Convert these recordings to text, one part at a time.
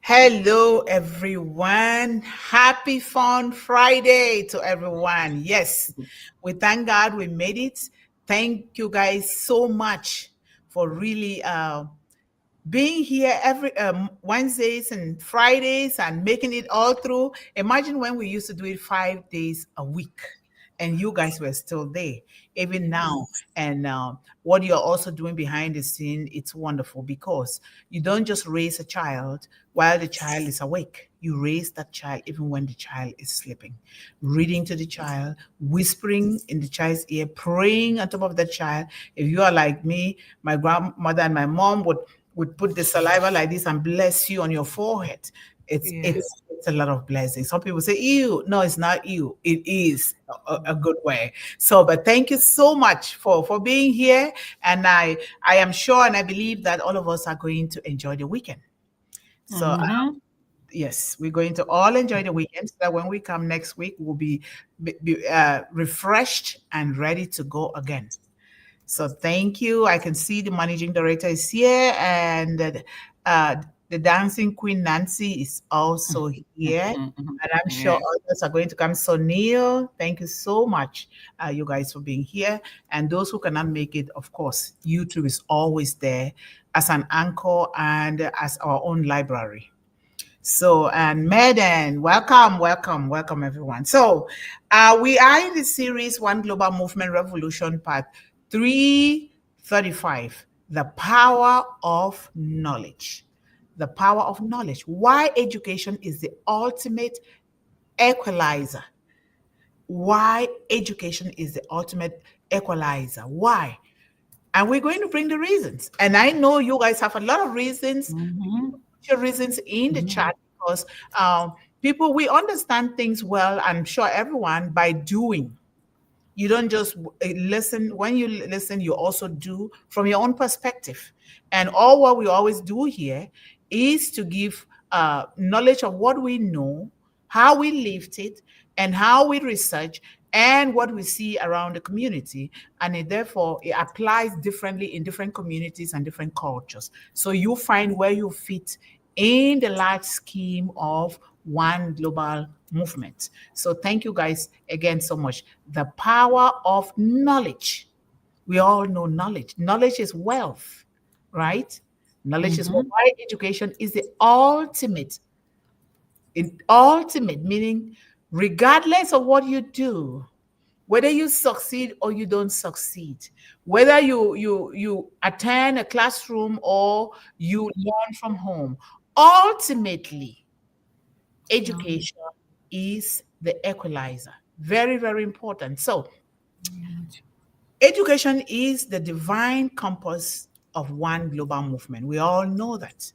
Hello, everyone. Happy Fun Friday to everyone. Yes, we thank God we made it. Thank you guys so much for really being here every Wednesdays and Fridays and making it all through. Imagine when we used to do it 5 days a week and you guys were still there, even now. And what you're also doing behind the scene, it's wonderful because you don't just raise a child while the child is awake. You raise that child even when the child is sleeping, reading to the child, whispering in the child's ear, praying on top of the child. If you are like me, my grandmother and my mom would put the saliva like this and bless you on your forehead. It's a lot of blessings. Some people say ew. No, it's not ew. It is a good way. So, but thank you so much for being here. And I am sure and I believe that all of us are going to enjoy the weekend. So yes, we're going to all enjoy the weekend so that when we come next week, we'll be refreshed and ready to go again. So thank you. I can see the managing director is here, and the dancing queen Nancy is also here. And I'm sure others are going to come. So Neil, thank you so much, you guys, for being here. And those who cannot make it, of course, YouTube is always there as an anchor and as our own library. So, and Medan, welcome, everyone. So, we are in the series One Global Movement Revolution, part 335, the power of knowledge. The power of knowledge. Why education is the ultimate equalizer. Why education is the ultimate equalizer. Why? And we're going to bring the reasons. And I know you guys have a lot of reasons. Your reasons in the chat because people, we understand things well. I'm sure everyone by doing. You don't just listen. When you listen, you also do from your own perspective. And all what we always do here is to give knowledge of what we know, how we lived it, and how we research, and what we see around the community. And therefore, it applies differently in different communities and different cultures. So you find where you fit in the large scheme of one global movement. So thank you guys again so much. The power of knowledge. We all know knowledge. Knowledge is wealth, right? Knowledge is why education is the ultimate. Ultimate meaning, regardless of what you do, whether you succeed or you don't succeed, whether you attend a classroom or you learn from home, ultimately, education is the equalizer. Very, very important. So, education is the divine compass of one global movement. We all know that.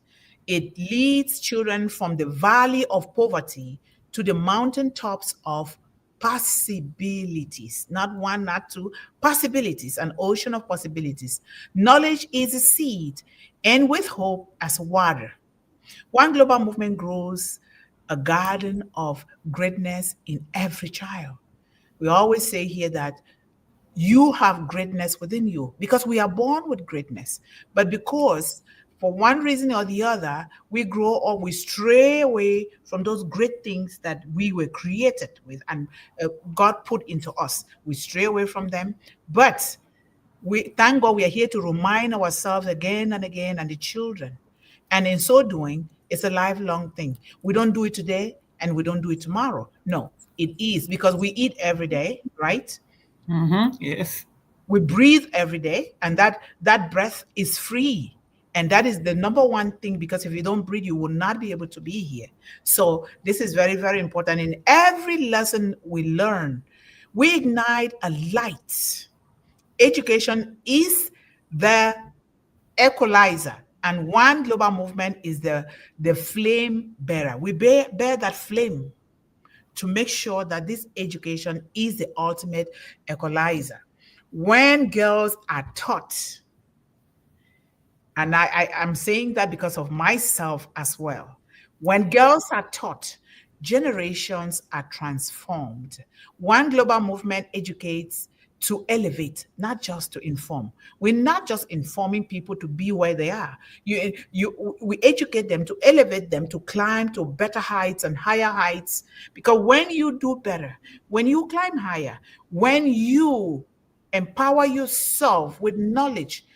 It leads children from the valley of poverty to the mountaintops of possibilities. Not one, not two, possibilities, an ocean of possibilities. Knowledge is a seed, and with hope as water. One global movement grows a garden of greatness in every child. We always say here that you have greatness within you because we are born with greatness. But because for one reason or the other, we grow or we stray away from those great things that we were created with and God put into us. We stray away from them. But we thank God we are here to remind ourselves again and again and the children. And in so doing, it's a lifelong thing. We don't do it today and we don't do it tomorrow. No, it is because we eat every day, right? Yes. We breathe every day, and that breath is free. And that is the number one thing, because if you don't breathe, you will not be able to be here. So this is very, very important. In every lesson we learn, we ignite a light. Education is the equalizer, and one global movement is the flame bearer. We bear that flame to make sure that this education is the ultimate equalizer. When girls are taught, and I'm saying that because of myself as well, when girls are taught, generations are transformed. One global movement educates to elevate, not just to inform. We're not just informing people to be where they are. We educate them to elevate them to climb to better heights and higher heights. Because when you do better, when you climb higher, when you empower yourself with knowledge,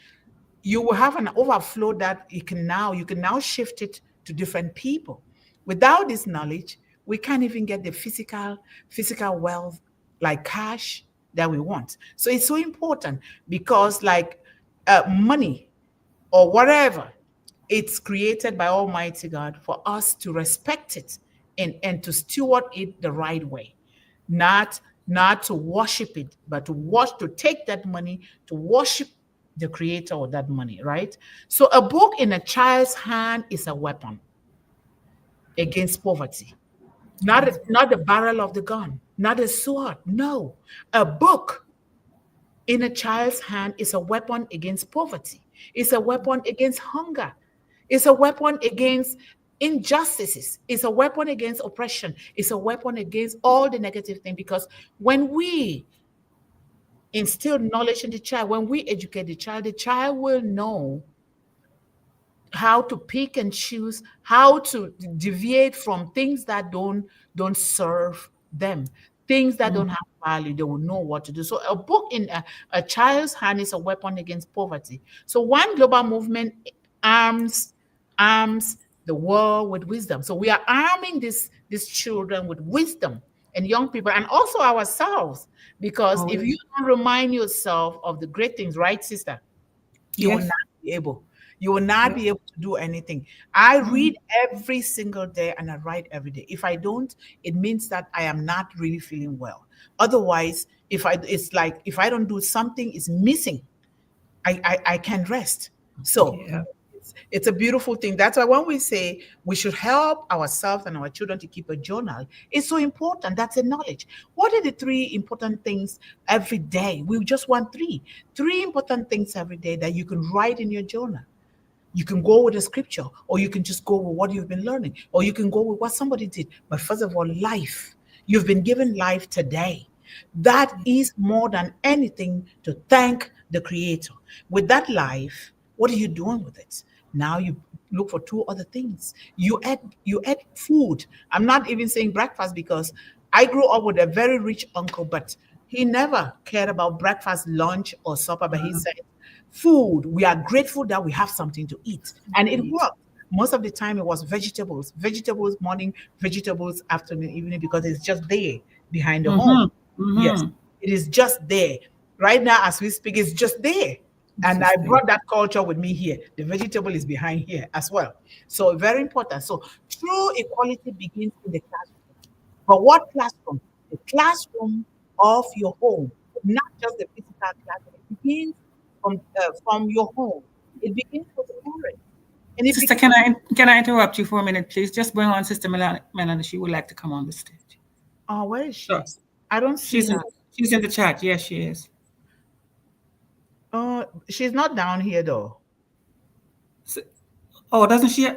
you will have an overflow that you can now shift it to different people. Without this knowledge, we can't even get the physical wealth like cash that we want. So it's so important because like money or whatever, it's created by Almighty God for us to respect it and to steward it the right way, not to worship it, but to take that money to worship the creator of that money, right? So a book in a child's hand is a weapon against poverty. Not the barrel of the gun, not a sword. No. A book in a child's hand is a weapon against poverty. It's a weapon against hunger. It's a weapon against injustices. It's a weapon against oppression. It's a weapon against all the negative things. Because when we instill knowledge in the child, when we educate the child will know how to pick and choose, how to deviate from things that don't serve them, things that don't have value. They will know what to do. So a book in a child's hand is a weapon against poverty. So one global movement arms the world with wisdom. So we are arming these children with wisdom and young people and also ourselves. Because if you don't remind yourself of the great things, right, sister, you will not be able. You will not be able to do anything. I read every single day and I write every day. If I don't, it means that I am not really feeling well. Otherwise, it's like if I don't do something, it's missing. I can't rest. So it's a beautiful thing. That's why when we say we should help ourselves and our children to keep a journal, it's so important. That's a knowledge. What are the three important things every day? We just want three important things every day that you can write in your journal. You can go with a scripture, or you can just go with what you've been learning, or you can go with what somebody did. But first of all, life. You've been given life today. That is more than anything to thank the Creator. With that life, what are you doing with it? Now you look for two other things. You add food. I'm not even saying breakfast because I grew up with a very rich uncle, but he never cared about breakfast, lunch, or supper. But he said, food. We are grateful that we have something to eat. And it worked. Most of the time it was vegetables morning, vegetables afternoon, evening, because it's just there behind the home. Yes, it is just there. Right now, as we speak, it's just there. And I brought that culture with me here. The vegetable is behind here as well. So very important. So true equality begins in the classroom. But what classroom? The classroom of your home, not just the physical classroom. It begins from your home. It begins with the parents. And Sister, can I interrupt you for a minute, please? Just bring on Sister Melanie. She would like to come on the stage. Oh, where is she? I don't see her. She's in the chat. Yes, she is. Oh, she's not down here though. Oh, doesn't she?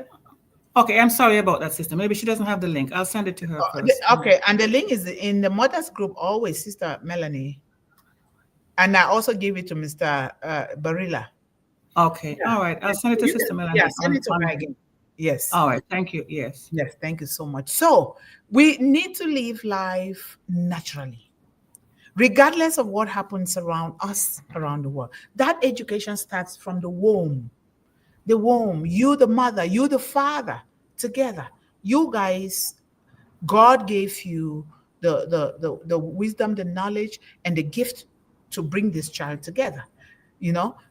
Okay, I'm sorry about that, sister. Maybe she doesn't have the link. I'll send it to her first. Okay, and the link is in the mothers group always, Sister Melanie. And I also give it to Mr. Barilla. Okay, all right. I'll send it to Sister Melanie. Yeah, send it to her again. Yes. All right, thank you. Yes. Yes, thank you so much. So we need to live life naturally, regardless of what happens around us, around the world. That education starts from the womb. The womb, you the mother, you the father, together. You guys, God gave you the wisdom, the knowledge, and the gift to bring this child together.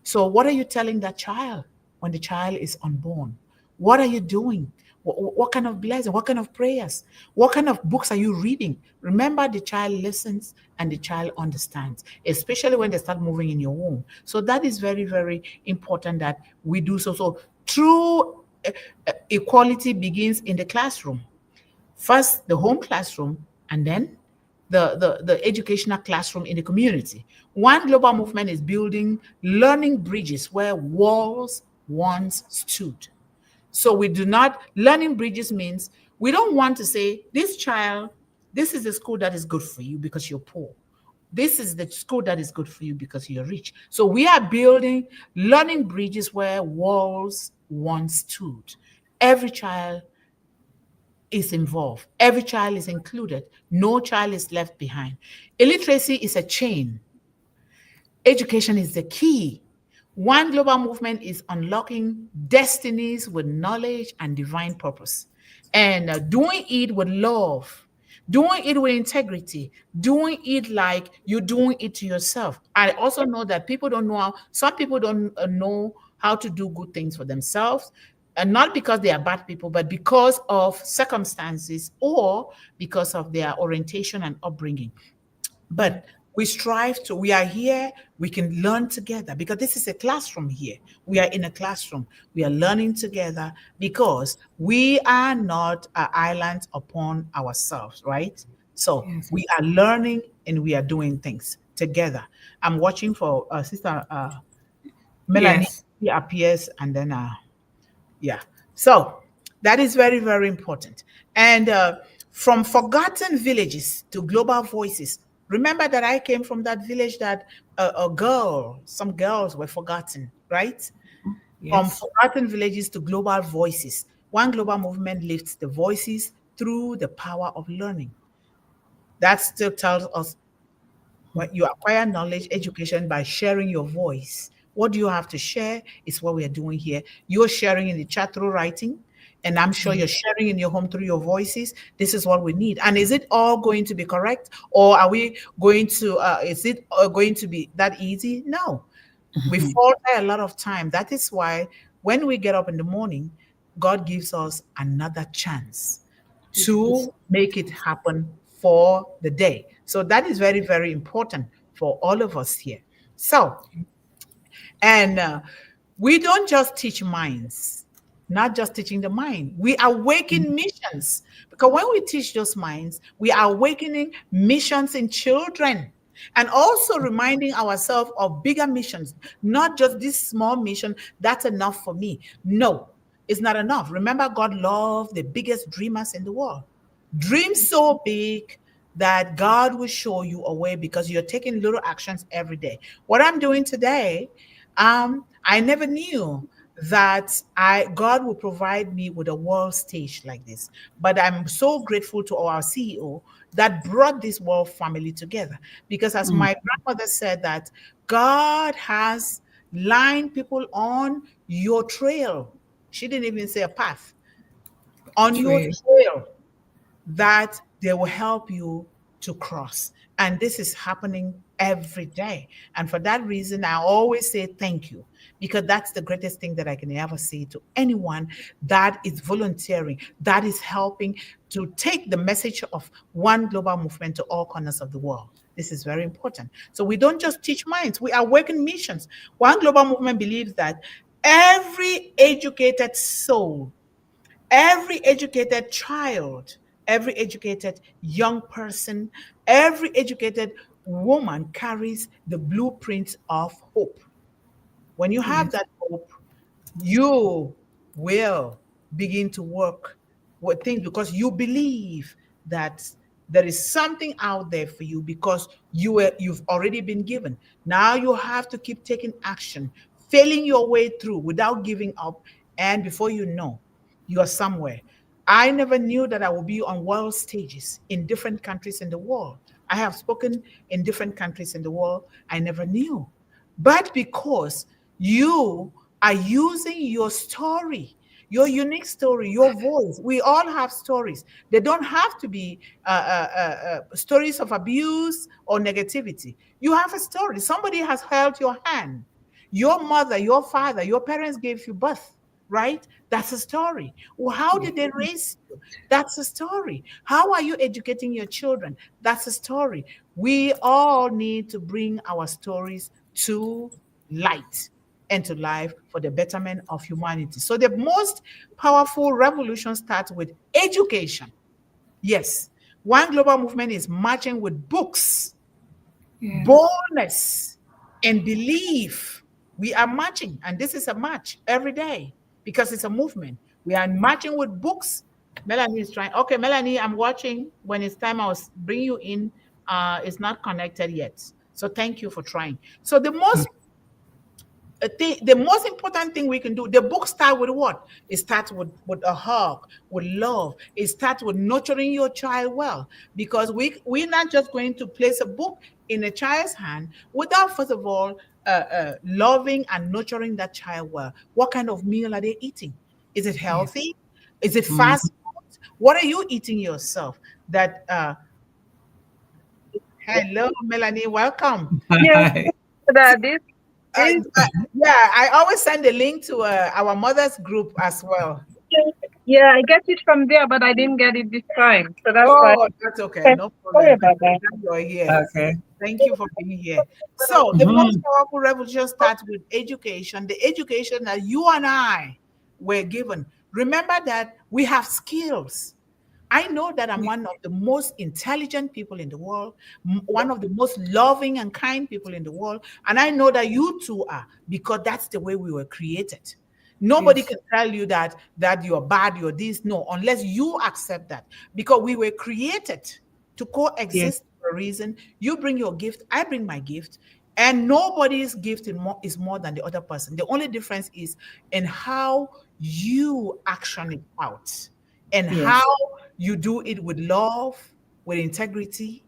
So what are you telling that child when the child is unborn? What are you doing? What kind of blessing? What kind of prayers? What kind of books are you reading? Remember, the child listens and the child understands, especially when they start moving in your womb. So that is very, very important that we do so. So true equality begins in the classroom. First, the home classroom, and then the educational classroom in the community. One global movement is building learning bridges where walls once stood. So learning bridges means we don't want to say, this child, this is the school that is good for you because you're poor. This is the school that is good for you because you're rich. So we are building learning bridges where walls once stood. Every child is involved, every child is included, no child is left behind. Illiteracy is a chain, education is the key. One global movement is unlocking destinies with knowledge and divine purpose. And doing it with love, doing it with integrity, doing it like you're doing it to yourself. I also know that people don't know how, some people don't know how to do good things for themselves. And not because they are bad people, but because of circumstances or because of their orientation and upbringing. But we strive to, we are here, we can learn together because this is a classroom here. We are in a classroom. We are learning together because we are not islands upon ourselves, right? So Yes. we are learning and we are doing things together. I'm watching for Sister Melanie. Yes. She appears and then yeah. So that is very, very important. And from forgotten villages to global voices. Remember that I came from that village that some girls were forgotten, right? From Yes. forgotten villages to global voices. One global movement lifts the voices through the power of learning. That still tells us when you acquire knowledge, education by sharing your voice. What do you have to share is what we are doing here. You're sharing in the chat through writing, and I'm sure you're sharing in your home through your voices. This is what we need. And is it all going to be correct? Or are we going to, is it going to be that easy? No. We falter a lot of time. That is why when we get up in the morning, God gives us another chance to make it happen for the day. So that is very, very important for all of us here. So, and we don't just teach minds, not just teaching the mind. We awaken missions because when we teach those minds, we are awakening missions in children and also reminding ourselves of bigger missions, not just this small mission. That's enough for me. No, it's not enough. Remember, God loved the biggest dreamers in the world. Dream so big that God will show you a way because you're taking little actions every day. What I'm doing today, I never knew that I God will provide me with a world stage like this. But I'm so grateful to our CEO that brought this world family together. Because as my grandmother said, that God has lined people on your trail. She didn't even say a path, on your Trail. trail that they will help you to cross. And this is happening every day. And for that reason, I always say thank you, because that's the greatest thing that I can ever say to anyone that is volunteering, that is helping to take the message of one global movement to all corners of the world. This is very important. So we don't just teach minds, we awaken missions. One global movement believes that every educated soul, every educated child, every educated young person, every educated woman carries the blueprint of hope. When you have Yes. that hope, you will begin to work with things because you believe that there is something out there for you because you've already been given. Now you have to keep taking action, failing your way through without giving up, and before you know, you are somewhere. I never knew that I would be on world stages in different countries in the world. I have spoken in different countries in the world. I never knew. But because you are using your story, your unique story, your voice. We all have stories. They don't have to be stories of abuse or negativity. You have a story. Somebody has held your hand. Your mother, your father, your parents gave you birth, right? That's a story. Well, how did they raise you? That's a story. How are you educating your children? That's a story. We all need to bring our stories to light and to life for the betterment of humanity. So the most powerful revolution starts with education. Yes, one global movement is marching with books, Yes. boldness, and belief. We are marching, and this is a march every day because it's a movement. We are marching with books. Melanie is trying. Okay, Melanie, I'm watching. When it's time, I'll bring you in. It's not connected yet. So thank you for trying. So the most important thing we can do, the book starts with what? It starts with a hug, with love. It starts with nurturing your child well, because we're not just going to place a book in a child's hand without first of all loving and nurturing that child well. What kind of meal are they eating? Is it Yes. healthy? Is it fast food? What are you eating yourself? That Hello, Melanie, welcome. Yes, Hi. that this Yeah, I always send a link to our mothers group as well. yeah, I get it from there, but I didn't get it this time. So that's why. Oh, that's okay. No Sorry problem. about I'm that. glad you're here. Okay. Thank you for being here. So, the most Mhm. powerful revolution starts with education, the education that you and I were given. Remember that we have skills. I know that I'm one of the most intelligent people in the world, one of the most loving and kind people in the world. And I know that you too are, because that's the way we were created. Nobody Yes. can tell you that you're bad, you're this. No, unless you accept that. Because we were created to Yes. coexist for a reason. You bring your gift, I bring my gift. And nobody's gift is more than the other person. The only difference is in how you action it out and how Yes. you do it with love, with integrity,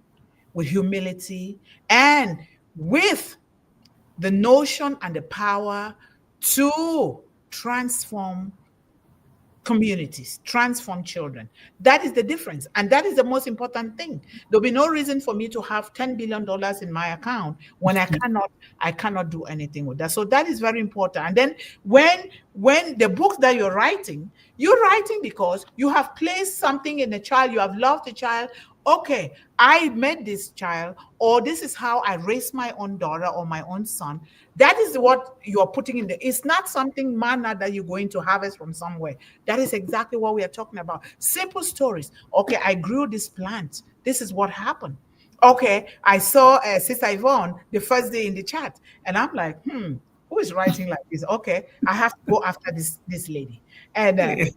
with humility, and with the notion and the power to transform communities, transform children. That is the difference. And that is the most important thing. There'll be no reason for me to have $10 billion in my account when I cannot do anything with that. So that is very important. And then when the books that you're writing because you have placed something in a child, you have loved the child. Okay, I met this child, or this is how I raised my own daughter or my own son. That is what you're putting in there. It's not something manna that you're going to harvest from somewhere. That is exactly what we are talking about. Simple stories. Okay, I grew this plant. This is what happened. Okay, I saw Sister Yvonne the first day in the chat, and I'm like, who is writing like this? Okay, I have to go after this lady. And Yes.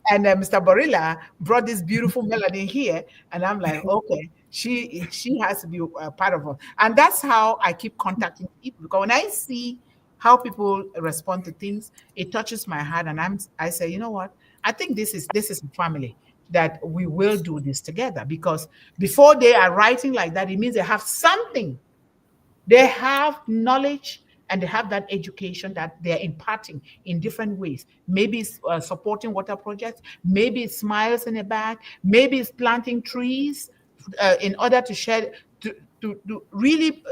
and Mr. Barilla brought this beautiful melody here, and I'm like, okay, she has to be a part of it. And that's how I keep contacting people, because when I see how people respond to things, it touches my heart, and I say, you know what? I think this is a family that we will do this together, because before they are writing like that, it means they have something. They have knowledge and they have that education that they're imparting in different ways. Maybe it's supporting water projects, maybe it's smiles in the back, maybe it's planting trees in order to share, to really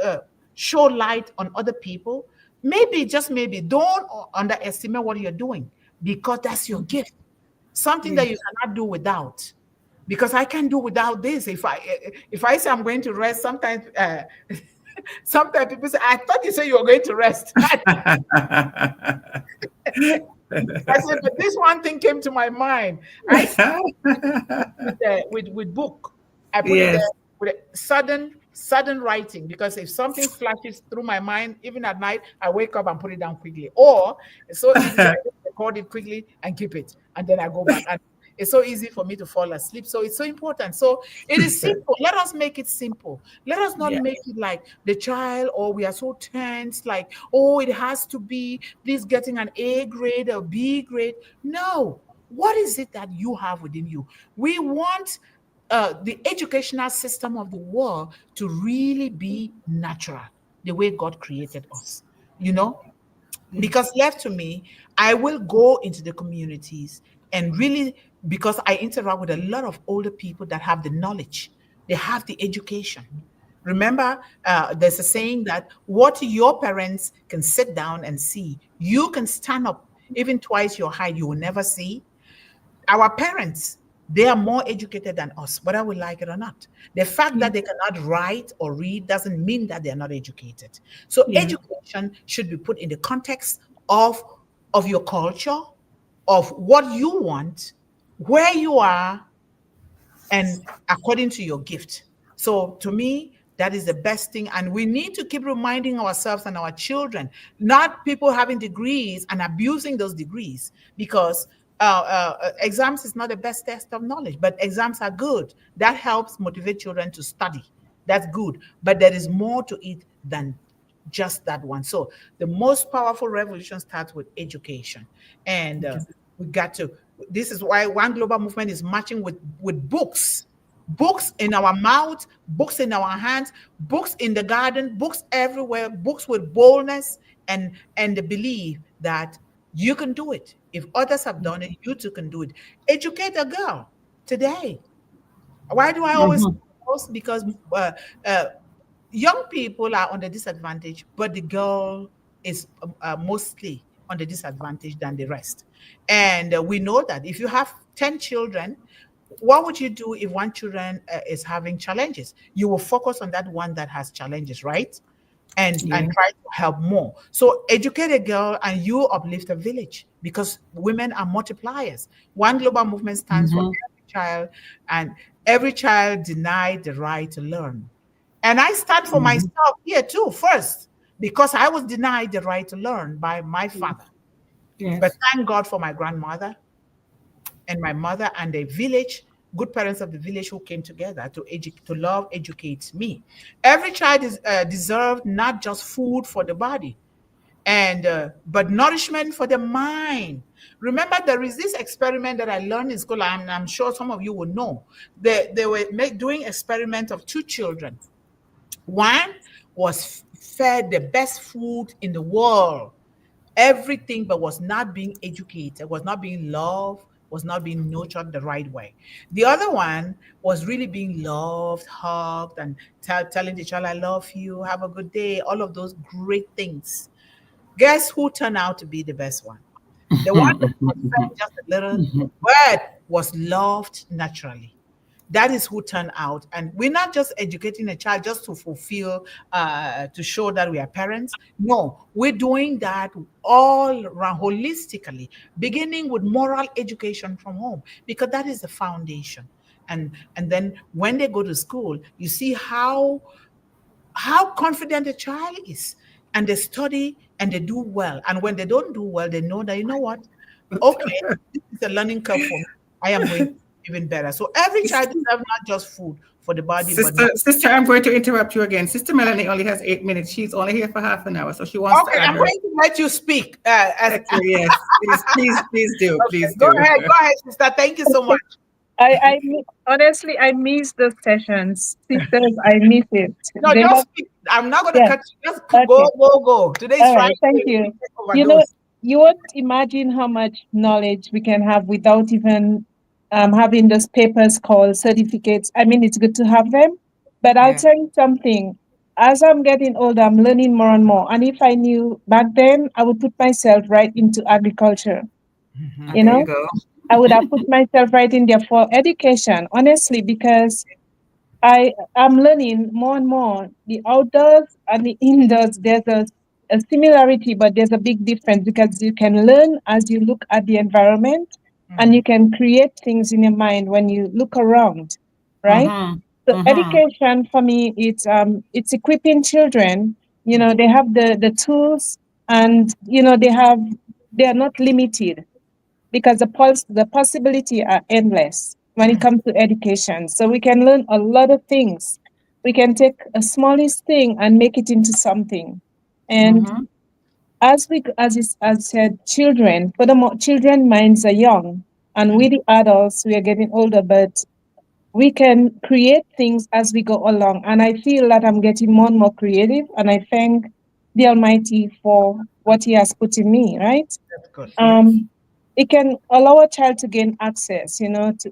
show light on other people. Maybe, just maybe, don't underestimate what you're doing, because that's your gift, something that you Yes. cannot do without. Because I can do without this. If I say I'm going to rest, sometimes sometimes people say, I thought you said you were going to rest. I said, but this one thing came to my mind. I with book. I put it there Yes. with a sudden writing, because if something flashes through my mind, even at night, I wake up and put it down quickly. Or it's so easy, I just record it quickly and keep it, and then I go back. And it's so easy for me to fall asleep. So it's so important. So it is simple. Let us make it simple. Let us not Yeah. make it like the child, or we are so tense, like, oh, it has to be this getting an A grade or B grade. No. What is it that you have within you? We want the educational system of the world to really be natural, the way God created us. You know, Yes. because left to me, I will go into the communities and really, because I interact with a lot of older people that have the knowledge, they have the education. Remember, there's a saying that what your parents can sit down and see, you can stand up even twice your height, you will never see. Our parents, they are more educated than us, whether we like it or not. The fact Yeah. that they cannot write or read doesn't mean that they're not educated. So Yeah. education should be put in the context of your culture, of what you want, where you are, and according to your gift. So to me, that is the best thing. And we need to keep reminding ourselves and our children, not people having degrees and abusing those degrees, because exams is not the best test of knowledge, but exams are good. That helps motivate children to study. That's good. But there is more to it than just that one. So the most powerful revolution starts with education. And we got to, this is why One Global Movement is marching with books. Books in our mouth, books in our hands, books in the garden, books everywhere, books with boldness and the belief that you can do it. If others have done it, you too can do it. Educate a girl today. Why do I always post? Because uh, young people are on the disadvantage, but the girl is mostly on the disadvantage than the rest. And we know that if you have 10 children, what would you do if one children is having challenges? You will focus on that one that has challenges, right? And try to help more. So educate a girl and you uplift a village because women are multipliers. One Global Movement stands for every child, and every child denied the right to learn. And I stand for myself here too, first, because I was denied the right to learn by my father. Yes. But thank God for my grandmother and my mother and the village, good parents of the village who came together to love, educate me. Every child is deserved not just food for the body, and but nourishment for the mind. Remember, there is this experiment that I learned in school, and I'm sure some of you will know. They were doing experiment of two children. One was fed the best food in the world, everything, but was not being educated, was not being loved, was not being nurtured the right way. The other one was really being loved, hugged, and telling each other, I love you, have a good day, all of those great things. Guess who turned out to be the best one? The one that was fed just a little, but was loved naturally. That is who turned out. And we're not just educating a child just to fulfill, to show that we are parents. No, we're doing that all around holistically, beginning with moral education from home, because that is the foundation. And then when they go to school, you see how confident a child is, and they study and they do well. And when they don't do well, they know that, you know what, okay, this is a learning curve for me, I am going to do even better. So every child deserves not just food for the body, but Sister, I'm going to interrupt you again. Sister Melanie only has 8 minutes. She's only here for half an hour, so she wants to okay, add I'm her. going to let you speak. Yes, please do. Okay, Please go do. ahead, sister. Thank you so much. Honestly, I miss the sessions. Sisters, I miss it. No, They just have, speak. I'm not going to yeah, cut you. Just okay. go. Today is All Friday. right, thank We you. can You know, overdose. you won't imagine how much knowledge we can have without even having those papers called certificates. I mean, it's good to have them, but I'll Yeah. tell you something. As I'm getting older, I'm learning more and more. And if I knew back then, I would put myself right into agriculture. And You there you know, go. I would have put myself right in there for education, honestly, because I am learning more and more. The outdoors and the indoors, there's a similarity, but there's a big difference because you can learn as you look at the environment and you can create things in your mind when you look around, right? So education for me, it's equipping children. You know, they have the tools, and you know they are not limited because the possibility are endless when it comes to education. So we can learn a lot of things. We can take a smallest thing and make it into something. And as said, children, furthermore, children minds are young, and we the adults we are getting older, but we can create things as we go along. And I feel that I'm getting more and more creative, and I thank the Almighty for what He has put in me. Right? That's good. It can allow a child to gain access, to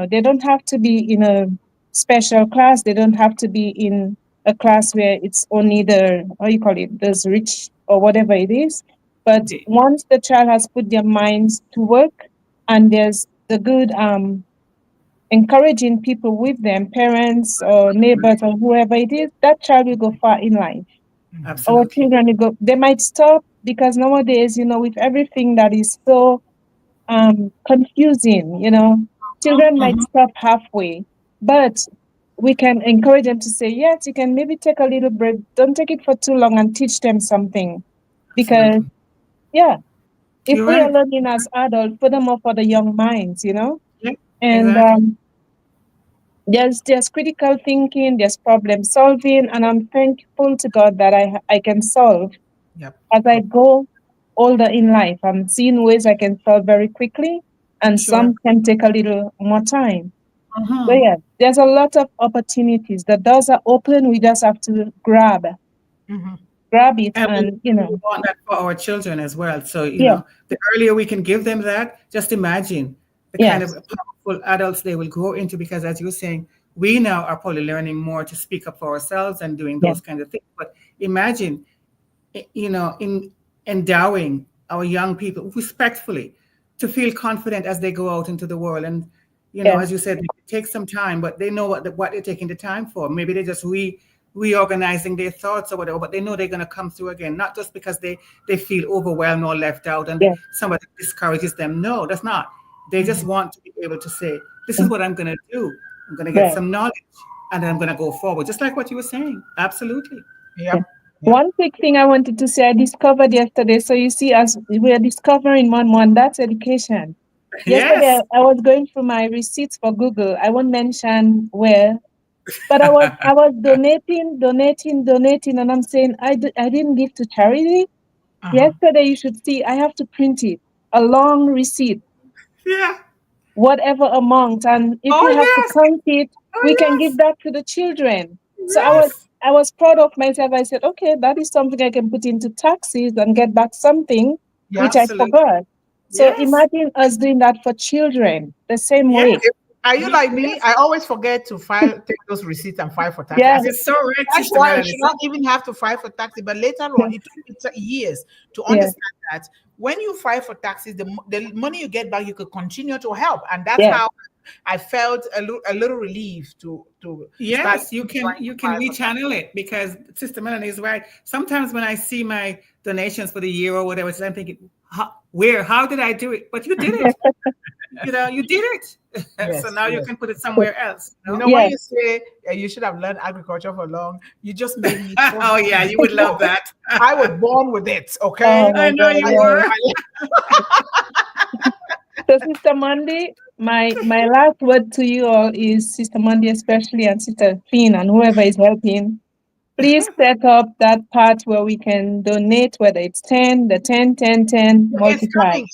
they don't have to be in a special class. They don't have to be in a class where it's only the, how you call it, those rich or whatever it is. But once the child has put their minds to work, and there's the good encouraging people with them, parents or neighbors or whoever it is, that child will go far in life. Our Absolutely. children will go, they might stop because nowadays, with everything that is so confusing, children might stop halfway, but we can encourage them to say, yes, you can maybe take a little break. Don't take it for too long, and teach them something. Because, Absolutely. yeah, if You're we are right. learning as adults, furthermore for the young minds, Yeah, and exactly. There's critical thinking, there's problem solving, and I'm thankful to God that I can solve Yep. as I go older in life. I'm seeing ways I can solve very quickly, and Sure. some can take a little more time. Mhm. So yeah, there's a lot of opportunities. The doors are open. We just have to grab it, And we and want that for our children as well. So, yeah, the earlier we can give them that, just imagine the kind of yes, powerful adults they will grow into. Because as you were saying, we now are probably learning more to speak up for ourselves and doing yeah, those kinds of things. But imagine, in endowing our young people respectfully to feel confident as they go out into the world. And, yes, as you said, it takes some time, but they know what they're taking the time for. Maybe they're just reorganizing their thoughts or whatever, but they know they're going to come through again, not just because they feel overwhelmed or left out and yes, somebody discourages them. No, that's not. They just want to be able to say, this is mm, what I'm going to do. I'm going to get yes, some knowledge and then I'm going to go forward, just like what you were saying. Absolutely. yes. Yep. Yep. One quick thing I wanted to say, I discovered yesterday. So you see, as we are discovering one, that's education. Yesterday, Yes. I was going through my receipts for Google. I won't mention where, but I was donating, and I'm saying I didn't give to charity. Uh-huh. Yesterday, you should see, I have to print it, a long receipt, Yeah. whatever amount, and if Oh you have to yes. count it, we Oh can give yes. that to the children. So Yes. I was proud of myself. I said, okay, that is something I can put into taxes and get back something, which Yep. I Absolutely. forgot. So Yes. imagine us doing that for children the same way. Yes. Are you like me? Yes. I always forget to take those receipts and file for taxi. I Yeah, said, You're so right, that's Sister why I Melanie. should not even have to file for taxi. But later on, it took me years to yeah, understand that when you file for taxis, the money you get back, you could continue to help. And that's yeah, how I felt a little relief to start Yes, you can trying to file for taxi. rechannel it, because Sister Melanie is right. Sometimes when I see my donations for the year or whatever, so I'm thinking, how did I do it? But you did it. You did it. So Yes, now you yes. can put it somewhere else. You know, when yeah. you say you should have learned agriculture for long, you just made me so Oh yeah, happy. you would love that. I was born with it, Oh okay? my I know God, you yes. were. So, Sister Mundih, my last word to you all is, Sister Mundih especially, and Sister Finn, and whoever is helping, please set up that part where we can donate, whether it's 10, the 10, 10, 10 It's multiply. coming.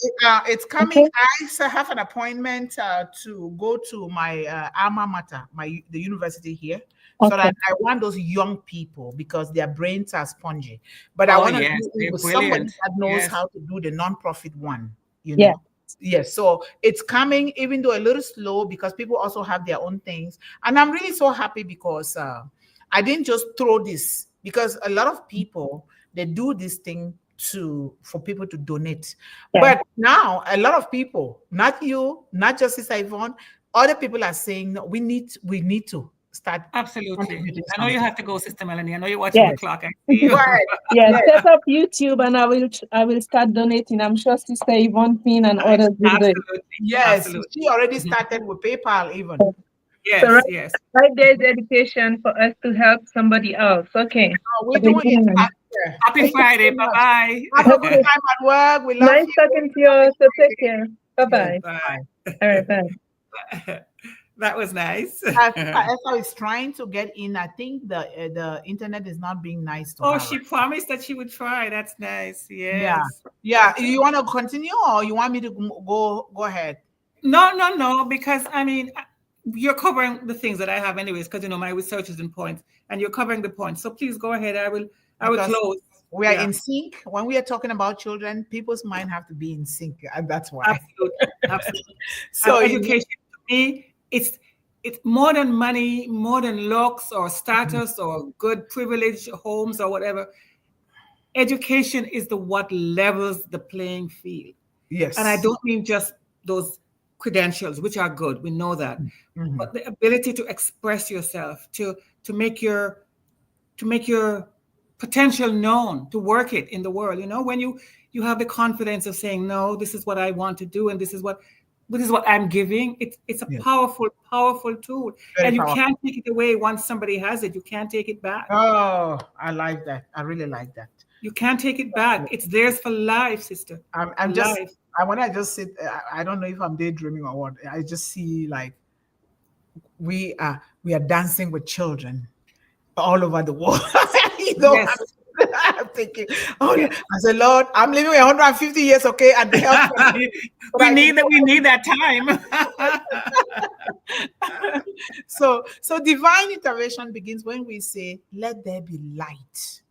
It's coming. Okay? Have an appointment to go to my alma mater, the university here, so Okay. that I want those young people because their brains are spongy. But I Oh want to yes, do it they're with somebody brilliant. that knows Yes. how to do the nonprofit one. You Yeah. know. Yes, so it's coming, even though a little slow because people also have their own things. And I'm really so happy because I didn't just throw this because a lot of people they do this thing for people to donate. Yeah. But now a lot of people, not you, not just Sister Yvonne, other people are saying no, we need to start Absolutely. contributing I know you something. have to go, Sister Melanie. I know you're watching the Yes. clock. I see Go you. ahead. Yeah. Yes, Set up YouTube, and I will start donating. I'm sure Sister Yvonne Finn and others will do it. Absolutely. yes. Absolutely. She already Mhm. started with PayPal even. So Yes, yes. 5 days education for us to help somebody else. Okay. We're doing it. Yeah. Happy Thank you Friday. so much. Bye Have a good bye. time at work. We love Nice talking to you you. all. So take care. Yes, Bye-bye. bye. All right, bye. That was nice. Esther is trying to get in. I think the internet is not being nice to Oh, her. she promised that she would try. That's nice. Yeah, Yes. yeah. You want to continue, or you want me to go ahead? No, because I mean, you're covering the things that I have anyways, because my research is in points and you're covering the points. So please go ahead. I will Because close. we are Yeah, in sync. When we are talking about children, people's mind have to be in sync, and that's why. absolutely. Absolutely. So Education to me, it's more than money, more than looks or status or good privilege homes or whatever. Education is the what levels the playing field. And I yes. don't mean just those credentials, which are good, we know that, Mhm. but the ability to express yourself, to make your potential known, to work it in the world. When you have the confidence of saying, no, this is what I want to do, and this is what I'm giving. It's a Yes. powerful tool, Very and you powerful. can't take it away once somebody has it. You can't take it back. Oh, I like that. I really like that. You can't take it back. It's theirs for life, sister. I'm just. Life. When I just sit, I don't know if I'm daydreaming or what. I just see like we are dancing with children all over the world. Yes. I'm thinking, oh, yeah. I said, Lord, I'm living 150 years, okay, and the health. We need that time. So divine intervention begins when we say, let there be light.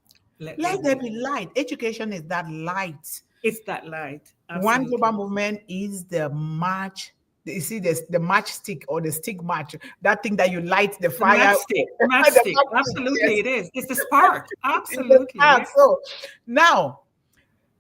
Let there be light. Education is that light. It's that light. One Absolutely. global movement is the march. You see, the matchstick or the stick match, that thing that you light the fire. Matchstick. The Matchstick. matchstick, Absolutely, yes. it is. It's the spark. It's the Absolutely. spark. Yes. So now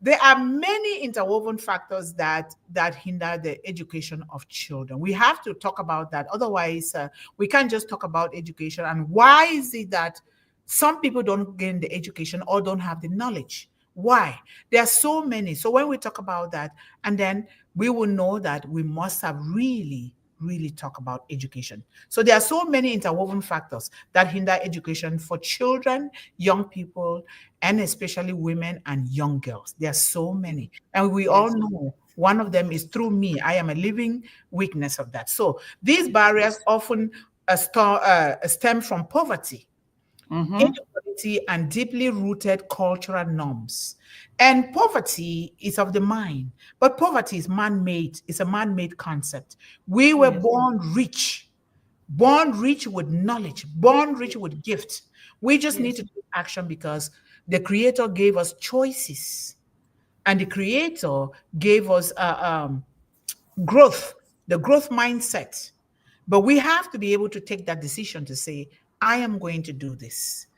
there are many interwoven factors that hinder the education of children. We have to talk about that. Otherwise, we can't just talk about education. And why is it that some people don't gain the education or don't have the knowledge? Why? There are so many. So when we talk about that, and then we will know that we must have really talk about education. So there are so many interwoven factors that hinder education for children, young people, and especially women and young girls. There are so many. And we all know one of them is through me. I am a living witness of that. So these barriers often stem from poverty, inequality, and deeply rooted cultural norms. And poverty is of the mind, but poverty is man-made. It's a man-made concept. We were born rich with knowledge, born rich with gifts. We just need to take action because the Creator gave us choices, and the Creator gave us growth, the growth mindset. But we have to be able to take that decision to say, I am going to do this.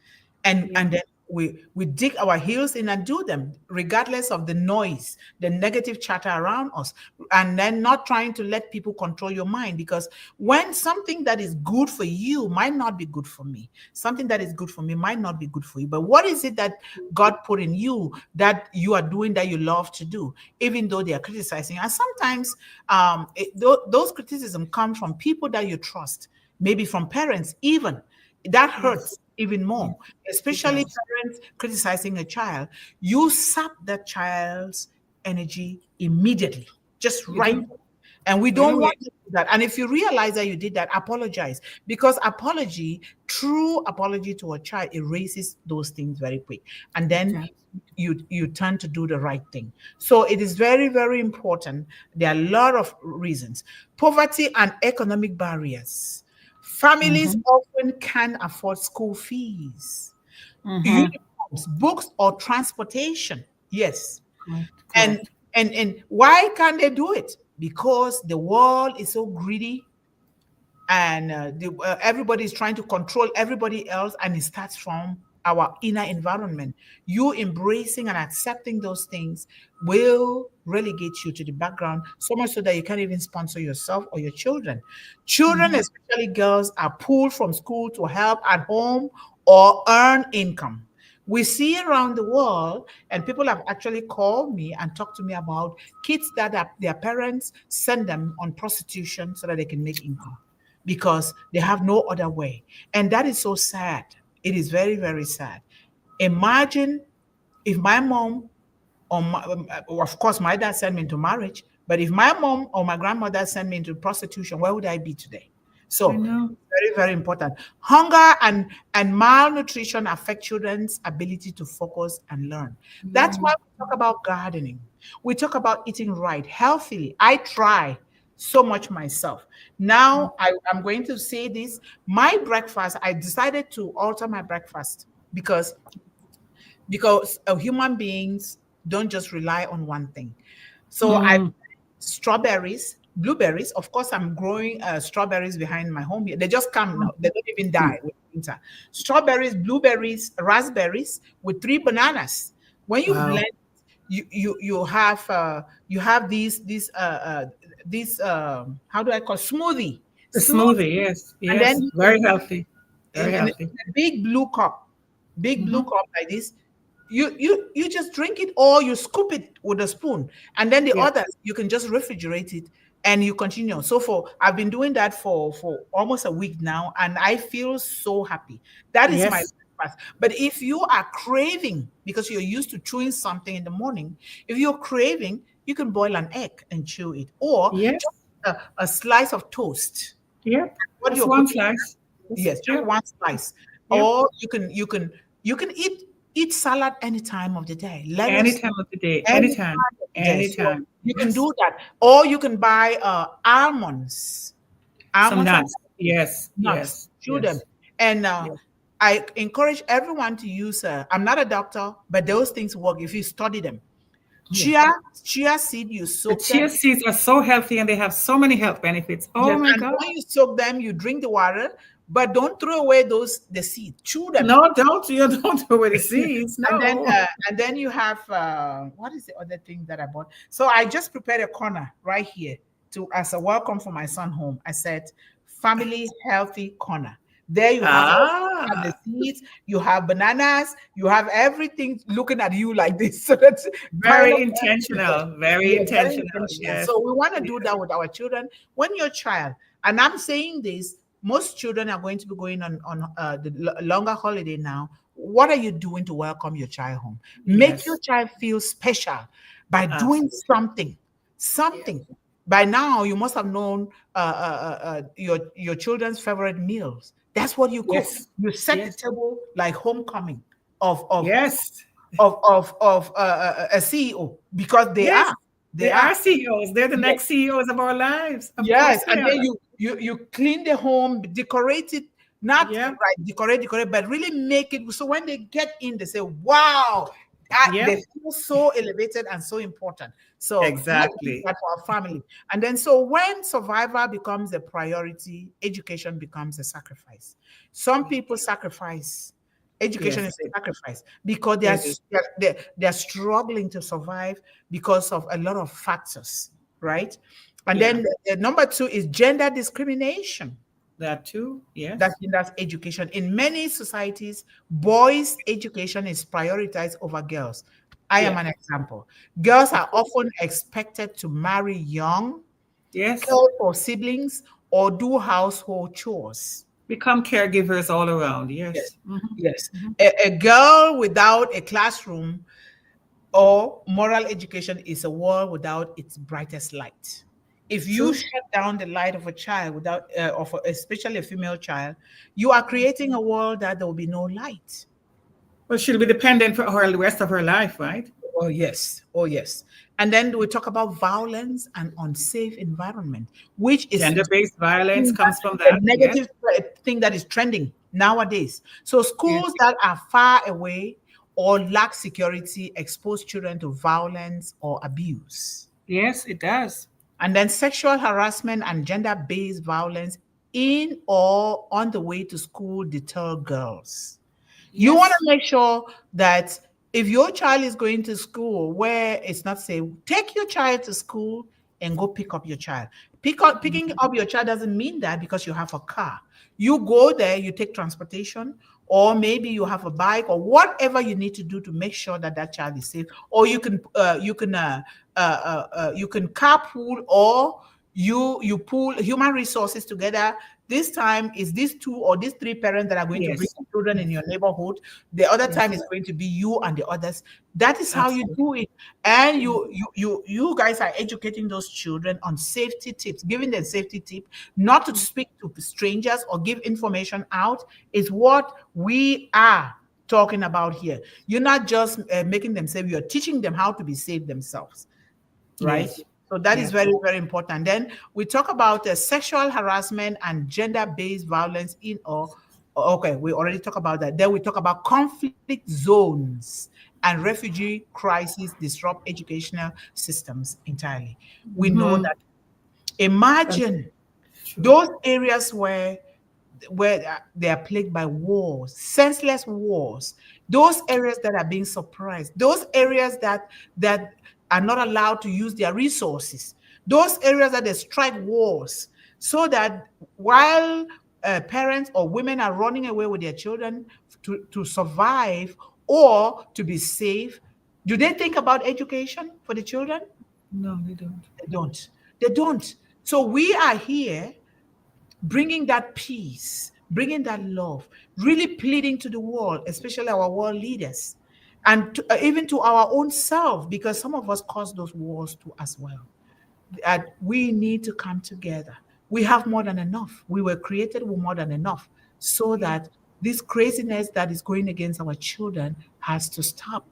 And then we dig our heels in and do them, regardless of the noise, the negative chatter around us, and then not trying to let people control your mind. Because when something that is good for you might not be good for me, something that is good for me might not be good for you. But what is it that God put in you that you are doing that you love to do, even though they are criticizing? And sometimes those criticisms come from people that you trust, maybe from parents even. That hurts even more, especially parents criticizing a child. You sap that child's energy immediately, just right. And we don't want to do that. And if you realize that you did that, apologize. Because true apology to a child erases those things very quick. And then you turn to do the right thing. So it is very, very important. There are a lot of reasons. Poverty and economic barriers. Families often can't afford school fees, uniforms, books, or transportation. Yes. And why can't they do it? Because the world is so greedy, and everybody is trying to control everybody else, and it starts from our inner environment. You embracing and accepting those things will relegate you to the background, so much so that you can't even sponsor yourself or your children. Children, especially girls, are pulled from school to help at home or earn income. We see around the world, and people have actually called me and talked to me about kids that their parents send them on prostitution so that they can make income, because they have no other way. And that is so sad. It is very, very sad. Imagine if my mom, of course, my dad sent me into marriage, but if my mom or my grandmother sent me into prostitution, where would I be today? So very, very important. Hunger and malnutrition affect children's ability to focus and learn. That's why we talk about gardening. We talk about eating right, healthily. I try so much myself. Now I'm going to say this. My breakfast, I decided to alter my breakfast because human beings don't just rely on one thing. So I strawberries, blueberries. Of course, I'm growing strawberries behind my home here. They just come now. They don't even die with winter. Strawberries, blueberries, raspberries with 3 bananas. When you blend, you have these how do I call it? Smoothie. The smoothie, yes, And then very healthy, very in healthy. a big blue cup like this. You just drink it, or you scoop it with a spoon, and then the others you can just refrigerate it and you continue. So I've been doing that for almost a week now, and I feel so happy. That is my breakfast. But if you are craving, because you're used to chewing something in the morning, if you're craving, you can boil an egg and chew it, or just a slice of toast. what Just you're one putting. slice. Yes, just Yeah. one slice. Yeah. Or you can eat salad any time of the day. Any Lettuce time of the day. any Anytime. time of the day. So Anytime. you can Yes. do that. Or you can buy almonds. Some Almonds are nuts. Yes. nuts. Yes. Chew them. Yes. And Yes. I encourage everyone to use. I'm not a doctor, but those things work if you study them. Yeah. Chia chia seed, you The soak chia them. seeds are so healthy and they have so many health benefits. Oh Yes, my and God. when you soak them, you drink the water, but don't throw away the seed. Chew them. No, don't you don't throw away the seeds. And then No. you have what is the other thing that I bought? So I just prepared a corner right here to as a welcome for my son home. I said family healthy corner. There you have all you have the Ah, seeds, you have bananas, you have everything looking at you like this. So that's pile very of everything. intentional. Very Yes, very intentional. intentional. Yes. So we want to do Yes. that with our children. When your child, and I'm saying this, most children are going to be going on the longer holiday now. What are you doing to welcome your child home? Make your Yes. child feel special by doing Absolutely. something. Yes. Something. By now, you must have known your children's favorite meals. That's what you cook. Yes. You set the Yes. table like homecoming of of Yes. a CEO because they Yes. are. They They are. are CEOs. They're the Yes. next CEOs of our lives. Of Yes, course they and then are. you clean the home, decorate it, not Yeah. right, decorate, but really make it so when they get in, they say, "Wow!" Yeah. They feel so elevated and so important. So let's do Exactly. that for our family. And then, so when survival becomes a priority, education becomes a sacrifice. Some people sacrifice. Education Yes. is a sacrifice because They do. they're struggling to survive because of a lot of factors, right? And Yeah. then number two is gender discrimination That too. that Yes. hinders education. In many societies, boys' education is prioritized over girls. I am Yeah. an example. Girls Of are course. often expected to marry young, Yes. care for siblings, or do household chores. Become caregivers all around. Yes, Yes. yes. Mhm. A girl without a classroom or moral education is a world without its brightest light. If you True. shut down the light of a child without, especially a female child, you are creating a world that there will be no light. Well, she'll be dependent for her the rest of her life, right? Oh yes, oh yes. And then we talk about violence and unsafe environment, which is Gender-based violence comes from the that. Yes. negative thing that is trending nowadays. So Yes. schools that are far away or lack security expose children to violence or abuse. Yes, it does. And then sexual harassment and gender based violence in or on the way to school deter girls. You want to Yes. make sure that if your child is going to school where it's not safe, take your child to school and go pick up your child. Picking up your child doesn't mean that because you have a car. You go there, you take transportation, or maybe you have a bike, or whatever you need to do to make sure that that child is safe. Or you can carpool, or you pool human resources together. This time is these two or these three parents that are going to bring Yes. the children in Yes. your neighborhood. The other time Yes. is going to be you and the others. That is how you Absolutely. do it. And Yes. you guys are educating those children on safety tips, giving them safety tip, not to speak to strangers or give information out is what we are talking about here. You're not just making them safe, you're teaching them how to be safe themselves, right? Yes. So that is Yes. very, very important. Then we talk about sexual harassment and gender-based violence in or okay, we already talked about that. Then we talk about conflict zones and refugee crises disrupt educational systems entirely. We know Hmm. that. That's Imagine true. those areas where they are plagued by wars, senseless wars, those areas that are being suppressed, those areas that are not allowed to use their resources, those areas that they strike wars, so that while parents or women are running away with their children to survive or to be safe, do they think about education for the children? No, they don't. They don't. They don't. So we are here bringing that peace, bringing that love, really pleading to the world, especially our world leaders, and even to our own self, because some of us cause those wars too as well. That we need to come together. We have more than enough. We were created with more than enough, so that this craziness that is going against our children has to stop.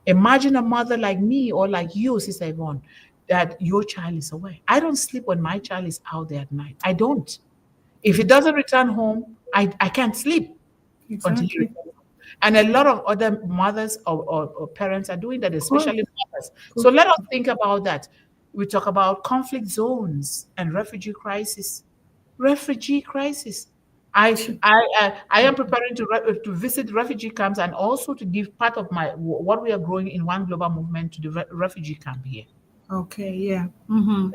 Imagine a mother like me or like you, Sister Yvonne, that your child is away. I don't sleep when my child is out there at night. I don't. If it doesn't return home, I can't sleep until he Exactly. returns. And a lot of other mothers or parents are doing that, Of course. especially mothers. So let us think about that. We talk about conflict zones and refugee crisis. Refugee crisis. I am preparing to visit refugee camps and also to give part of my what we are growing in one global movement to the refugee camp here. Okay, yeah. Mm-hmm.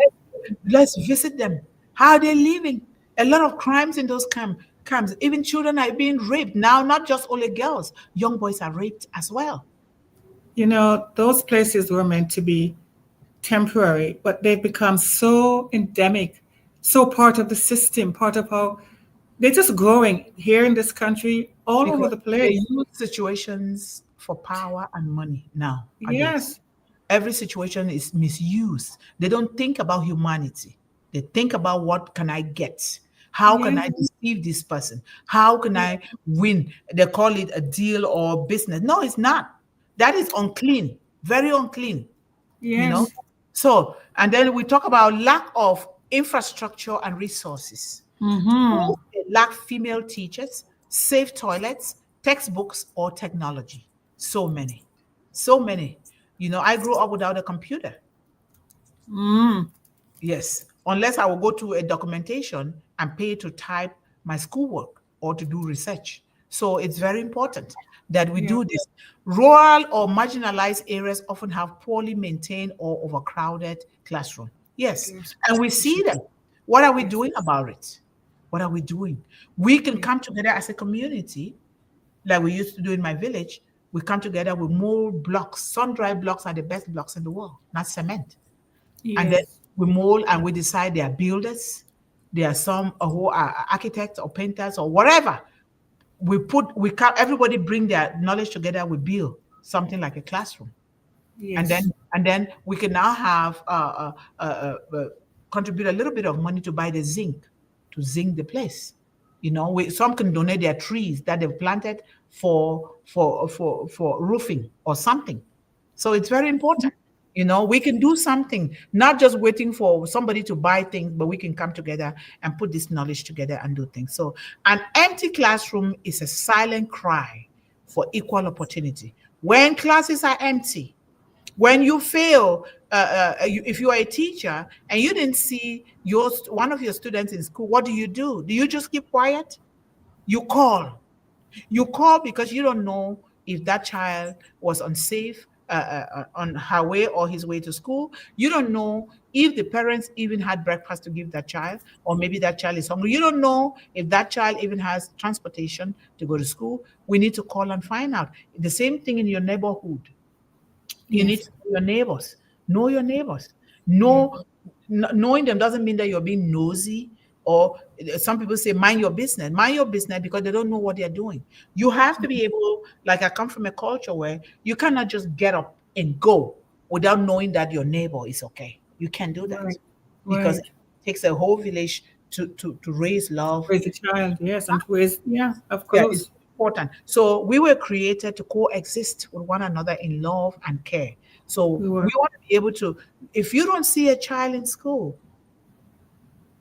Let's visit them. How are they living? A lot of crimes in those camps. Even children are being raped now. Not just only girls, young boys are raped as well. You know, those places were meant to be temporary, but they've become so endemic, so part of the system, part of how they're just growing here in this country, all over Because the they place. use situations for power and money nowadays. Yes, Every situation is misused. They don't think about humanity. They think about what can I get? How can yes, I deceive this person? How can I win? They call it a deal or business. No, it's not. That is unclean, very unclean, you know. yes. So, and then we talk about lack of infrastructure and resources. Mm-hmm. Schools, they lack female teachers, safe toilets, textbooks, or technology. So many, so many. I grew up without a computer. Mm. Yes, unless I will go to a documentation and pay to type my schoolwork or to do research. So it's very important that we Yeah, do this. Rural or marginalized areas often have poorly maintained or overcrowded classroom. Yes, yes. and we see them. What are we Yes, doing about it? What are we doing? We can yes, come together as a community, like we used to do in my village. We come together with more blocks. Sun-dried blocks are the best blocks in the world, not cement. And then yes, we mold and we decide they are builders, there are some who are architects or painters or whatever. We can everybody bring their knowledge together, we build something like a classroom. and yes. then and then we can now have contribute a little bit of money to buy the zinc, to zinc the place. Some can donate their trees that they've planted for roofing or something. So it's very important. We can do something, not just waiting for somebody to buy things, but we can come together and put this knowledge together and do things. So an empty classroom is a silent cry for equal opportunity. When classes are empty, when you fail, if you are a teacher and you didn't see one of your students in school, what do you do? Do you just keep quiet? You call. You call because you don't know if that child was unsafe on her way or his way to school. You don't know if the parents even had breakfast to give that child, or maybe that child is hungry. You don't know if that child even has transportation to go to school. We need to call and find out. The same thing in your neighborhood. You need Yes. to know your neighbors. Know your neighbors. Yeah. Knowing them doesn't mean that you're being nosy, or some people say mind your business. Mind your business because they don't know what they're doing. You have to be able, like I come from a culture where you cannot just get up and go without knowing that your neighbor is okay. You can't do that Right. because Right. it takes a whole village to raise love. Raise a child. Yes. And raise, yeah, of Yeah, it's course. important. So we were created to coexist with one another in love and care. So We we were. want to be able to, if you don't see a child in school,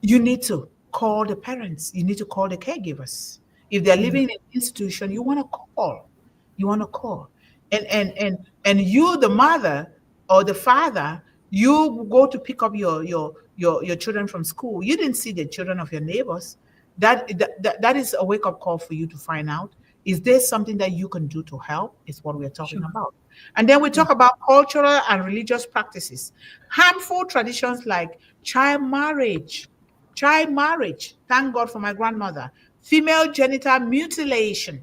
you need to call the parents, you need to call the caregivers. If they're Yeah. living in an institution, you want to call. You want to call. And you, the mother or the father, you go to pick up your children from school. You didn't see the children of your neighbors. That is a wake-up call for you to find out, is there something that you can do to help, is what we're talking Sure. about. And then we Yeah. talk about cultural and religious practices, harmful traditions like child marriage, thank God for my grandmother, female genital mutilation,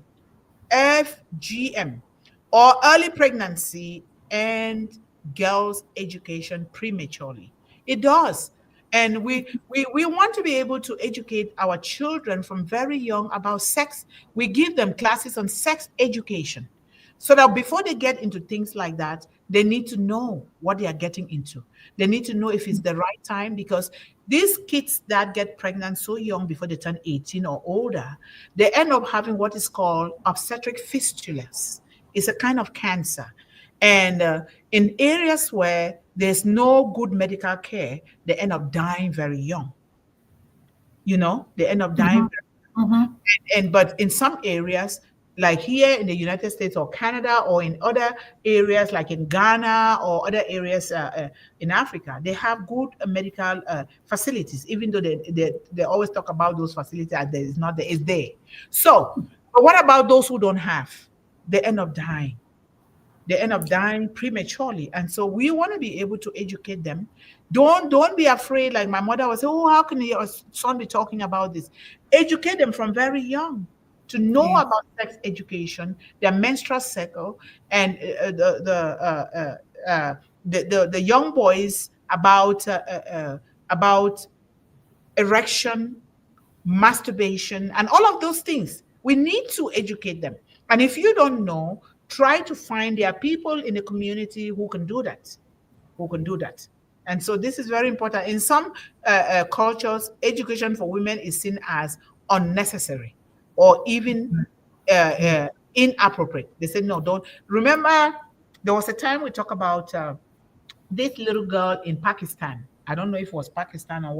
FGM, or early pregnancy and girls' education prematurely. It does. And we want to be able to educate our children from very young about sex. We give them classes on sex education so that before they get into things like that, they need to know what they are getting into. They need to know if it's the right time, because these kids that get pregnant so young before they turn 18 or older, they end up having what is called obstetric fistulas. It's a kind of cancer. And in areas where there's no good medical care, they end up dying very young. They end up dying. Mm-hmm. And but in some areas, like here in the United States or Canada, or in other areas like in Ghana or other areas in Africa, they have good medical facilities, even though they always talk about those facilities as there is not, there is there. So, but what about those who don't have? They end up dying. They end up dying prematurely. And so we want to be able to educate them. Don't be afraid. Like my mother was saying, oh, how can your son be talking about this? Educate them from very young to know Yes. about sex education, their menstrual cycle, and the young boys about erection, masturbation, and all of those things. We need to educate them. And if you don't know, try to find there are people in the community who can do that, who can do that. And so this is very important. In some cultures, education for women is seen as unnecessary or even inappropriate. They say, no, don't. Remember, there was a time we talked about this little girl in Pakistan. I don't know if it was Pakistan or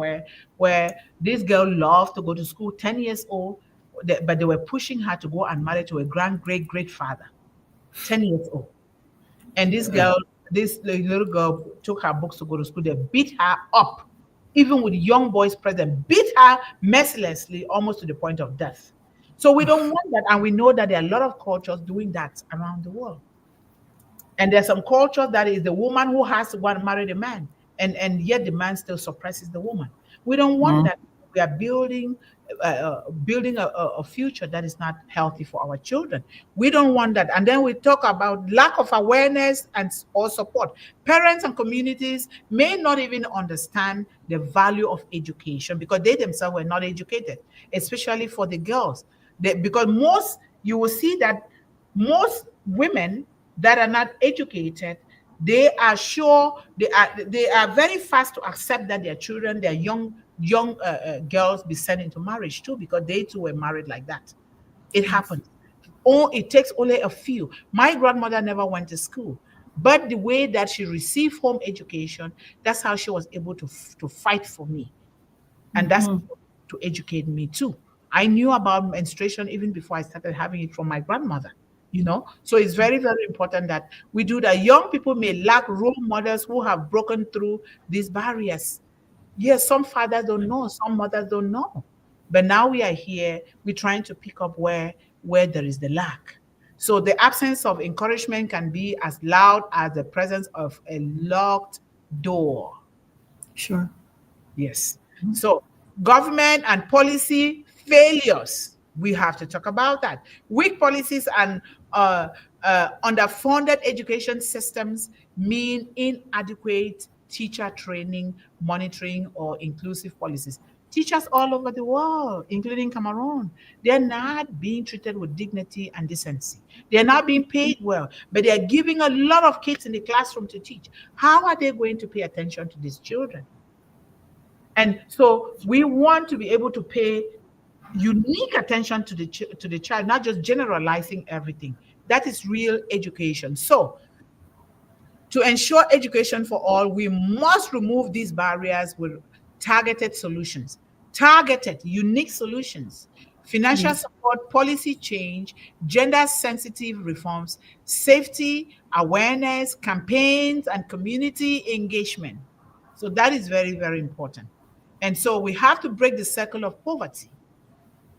where this girl loved to go to school, 10 years old, but they were pushing her to go and marry to a great father, 10 years old. And this little girl took her books to go to school. They beat her up, even with young boys present, beat her mercilessly, almost to the point of death. So we don't want that. And we know that there are a lot of cultures doing that around the world. And there's some culture that is the woman who has to go and marry the man, and yet the man still suppresses the woman. We don't want that. We are building a future that is not healthy for our children. We don't want that. And then we talk about lack of awareness or support. Parents and communities may not even understand the value of education because they themselves were not educated, especially for the girls. Because you will see that most women that are not educated, they are very fast to accept that their children, their young girls, be sent into marriage too, because they too were married like that. It happens. It takes only a few. My grandmother never went to school, but the way that she received home education, that's how she was able to fight for me, and that's to educate me too. I knew about menstruation even before I started having it from my grandmother. So it's very, very important that we do that. Young people may lack role models who have broken through these barriers. Yes, some fathers don't know, some mothers don't know, but now we are here, we're trying to pick up where there is the lack. So the absence of encouragement can be as loud as the presence of a locked door. Sure. Yes. So government and policy failures, we have to talk about that. Weak policies and underfunded education systems mean inadequate teacher training, monitoring, or inclusive policies. Teachers all over the world, including Cameroon, they're not being treated with dignity and decency. They're not being paid well, but they're giving a lot of kids in the classroom to teach. How are they going to pay attention to these children? And so we want to be able to pay unique attention to the child, not just generalizing everything. That is real education. So to ensure education for all, we must remove these barriers with targeted solutions, unique solutions, financial support, policy change, gender-sensitive reforms, safety, awareness, campaigns, and community engagement. So that is very, very important. And so we have to break the circle of poverty.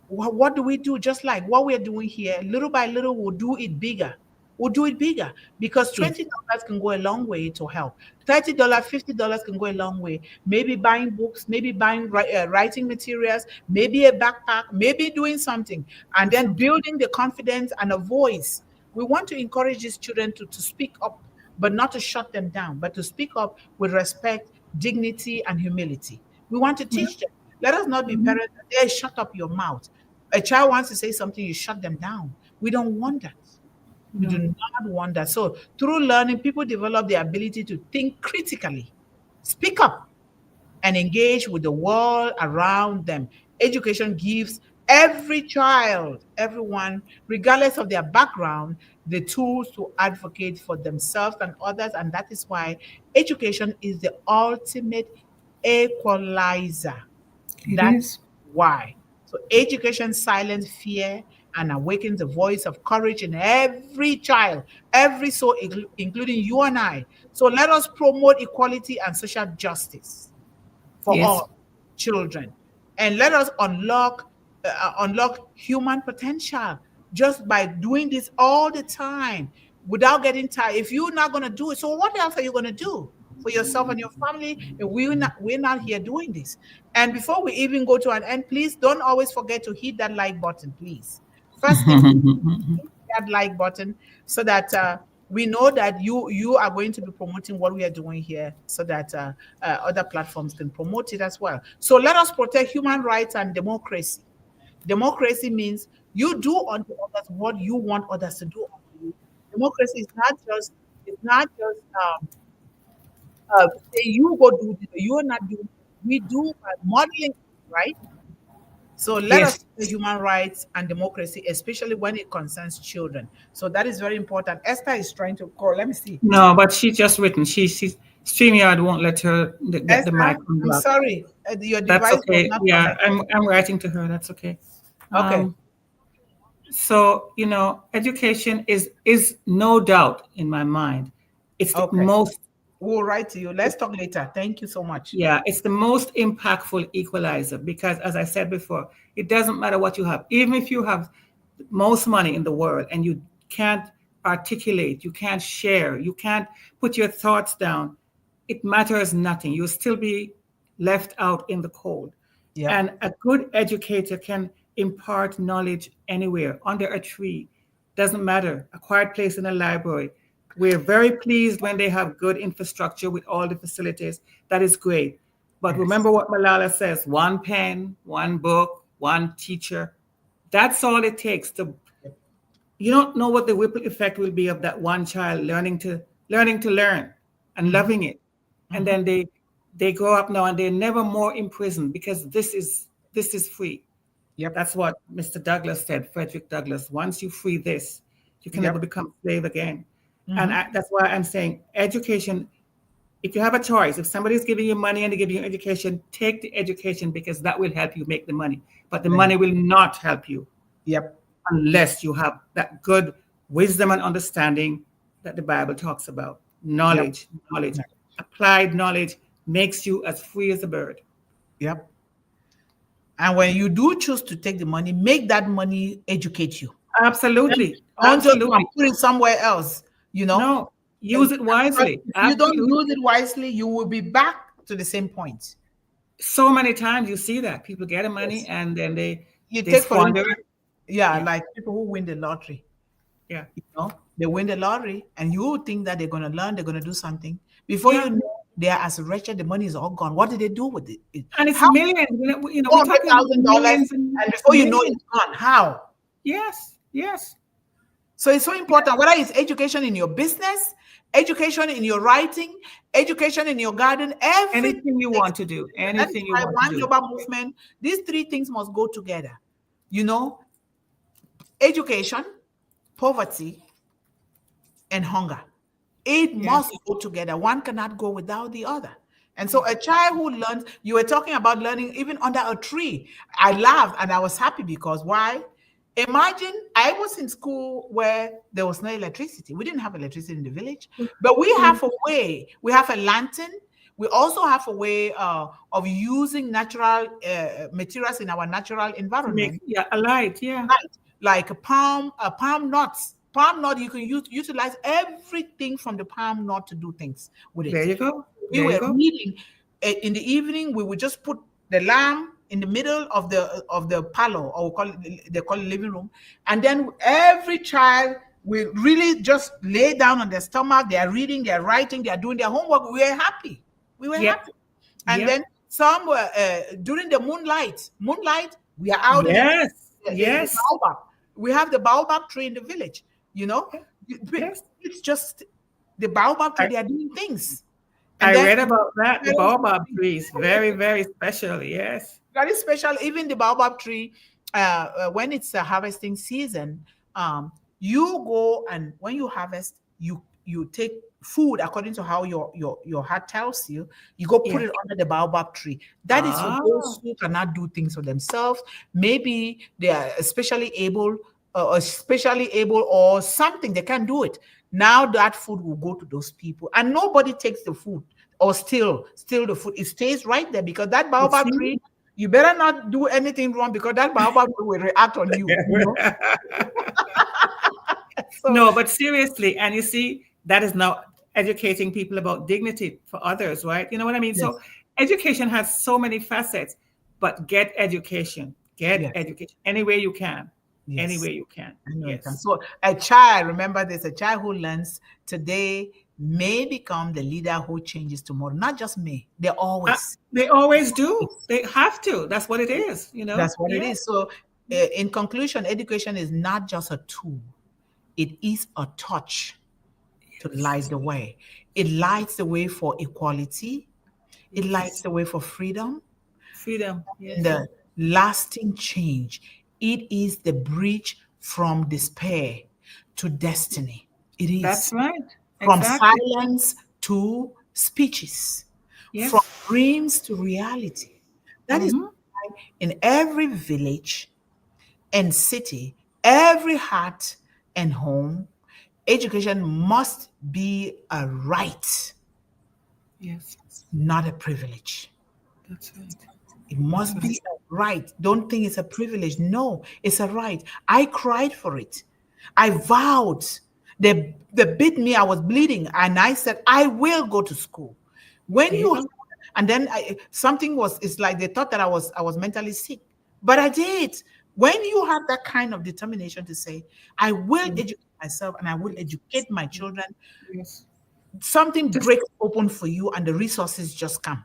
What do we do? Just like what we're doing here, little by little, we'll do it bigger. We'll do it bigger because $20 can go a long way to help. $30, $50 can go a long way. Maybe buying books, maybe buying writing materials, maybe a backpack, maybe doing something, and then building the confidence and a voice. We want to encourage these children to speak up, but not to shut them down, but to speak up with respect, dignity, and humility. We want to teach them. Let us not be parents that, hey, shut up your mouth. A child wants to say something, you shut them down. We don't want that. We do not want that. So through learning, people develop the ability to think critically, speak up, and engage with the world around them. Education gives every child, everyone, regardless of their background, the tools to advocate for themselves and others. And that is why education is the ultimate equalizer. It That's is. why. So education silences fear and awakens the voice of courage in every child, every soul, including you and I. So let us promote equality and social justice for Yes. all children, and let us unlock human potential just by doing this all the time without getting tired. If you're not going to do it, so what else are you going to do for yourself and your family? And we're not here doing this. And before we even go to an end, please don't always forget to hit that like button, please. First thing, that like button so that we know that you are going to be promoting what we are doing here, so that other platforms can promote it as well. So let us protect human rights and democracy. Democracy means you do unto others what you want others to do unto you. Democracy is not just say you go do this, you are not doing it. We do by modeling, right? So let us Yes. do human rights and democracy, especially when it concerns children. So that is very important. Esther is trying to call. Let me see. No, but she just written. She's StreamYard won't let her get the Esther, mic I'm unblocked. sorry. Your That's device was okay. not Yeah, connected. I'm writing to her. That's okay. Okay. Um, so education is no doubt in my mind. It's the Okay. most We'll write to you. Let's talk later. Thank you so much. Yeah, it's the most impactful equalizer because, as I said before, it doesn't matter what you have. Even if you have most money in the world and you can't articulate, you can't share, you can't put your thoughts down, it matters nothing. You'll still be left out in the cold. Yep. And a good educator can impart knowledge anywhere, under a tree, doesn't matter, a quiet place in a library. We're very pleased when they have good infrastructure with all the facilities. That is great. But Yes. remember what Malala says, one pen, one book, one teacher. That's all it takes to Yep. you don't know what the ripple effect will be of that one child learning to learn and Mm-hmm. loving it. And Mm-hmm. then they grow up now and they're never more imprisoned because this is free. Yep. That's what Mr. Douglas said, Frederick Douglass. Once you free this, you can never Yep. become a slave again. And Mm-hmm. that's why I'm saying education, if you have a choice, if somebody's giving you money and they give you education, take the education because that will help you make the money. But the There you money will not help you Yep. unless you have that good wisdom and understanding that the Bible talks about. Yep. Knowledge, applied knowledge makes you as free as a bird. Yep. And when you do choose to take the money, make that money educate you. Don't, Absolutely. don't just go and Absolutely. put it somewhere else, you know. No, use it Because wisely. if you don't use Absolutely. it wisely, you will be back to the same point. So many times you see that people get the money Yes. and then You they take, for squander instance, it. yeah, Yeah. like people who win the lottery. Yeah. They win the lottery, and you would think that they're going to learn, they're going to do something. Before you Yeah. know, they are as wretched, the money is all gone. What did they do with it? And it's How millions. We're talking about $400,000, millions and and before you know millions. it's gone? How? Yes. Yes. So it's so important, whether it's education in your business, education in your writing, education in your garden, everything Anything you takes. want to do. That is Anything you why want to one do. global movement, these three things must go together. You know, education, poverty, and hunger. It Yes. must go together. One cannot go without the other. And so a child who learns, you were talking about learning even under a tree. I laughed and I was happy because why? Imagine I was in school where there was no electricity. We didn't have electricity in the village, but we Mm. have a way. We have a lantern. We also have a way of using natural materials in our natural To make environment, a light. Yeah. like palm nuts. Palm nut, you can utilize everything from the palm nut to do things with There it. you go. We There you were go. reading in the evening. We would just put the lamp in the middle of the parlor, or they call it living room, and then every child will really just lay down on their stomach. They are reading, they are writing, they are doing their homework. We were happy. We were Yep. happy. And Yep. then some were during the moonlight. Moonlight, we are out in Yes. the Yes. baobab. We have the baobab tree in the village. You know, Yes. it's just the baobab tree. I, They are doing things, And I then read about that. The baobab tree is very, very special. Yes. very special. Even the baobab tree, when it's a harvesting season, you go and when you harvest, you take food according to how your heart tells you. You go put Yes. it under the baobab tree. That is for Ah, those who cannot do things for themselves. Maybe they are especially able or something, they can't do it. Now that food will go to those people, and nobody takes the food or steal the food. It stays right there because that you baobab see? tree, you better not do anything wrong because that baobab tree will react on you. So No, but seriously, and you see, that is now educating people about dignity for others, right? You know what I mean? yes, So education has so many facets, but get education. Get yes, education any way you can. Any yes. way you can. I know it can. Yes. So a child, remember this, a child who learns today may become the leader who changes tomorrow. Not just me. They Uh, always. they always do. They have to. That's what it is, you know? That's what it Yeah. is. So in conclusion, education is not just a tool. It is a touch to light the way. It lights the way for equality. It lights Yes. the way for freedom Freedom. and Yes. the lasting change. It is the bridge from despair to destiny. It That's is right. from Exactly. silence to speeches, from Yes. dreams to reality. That is Mm-hmm. why in every village and city, every heart and home, education must be a right, Yes. not a privilege. That's right. It That's must right. be a right. Don't think it's a privilege. No, it's a right. I cried for it. I vowed. They beat me. I was bleeding, and I said, I will go to school. When There you you go. and then something was. It's like they thought that I was mentally sick, but I did. When you have that kind of determination to say, I will Mm. educate myself and I will educate my children, Yes. something Just breaks open for you, and the resources just come.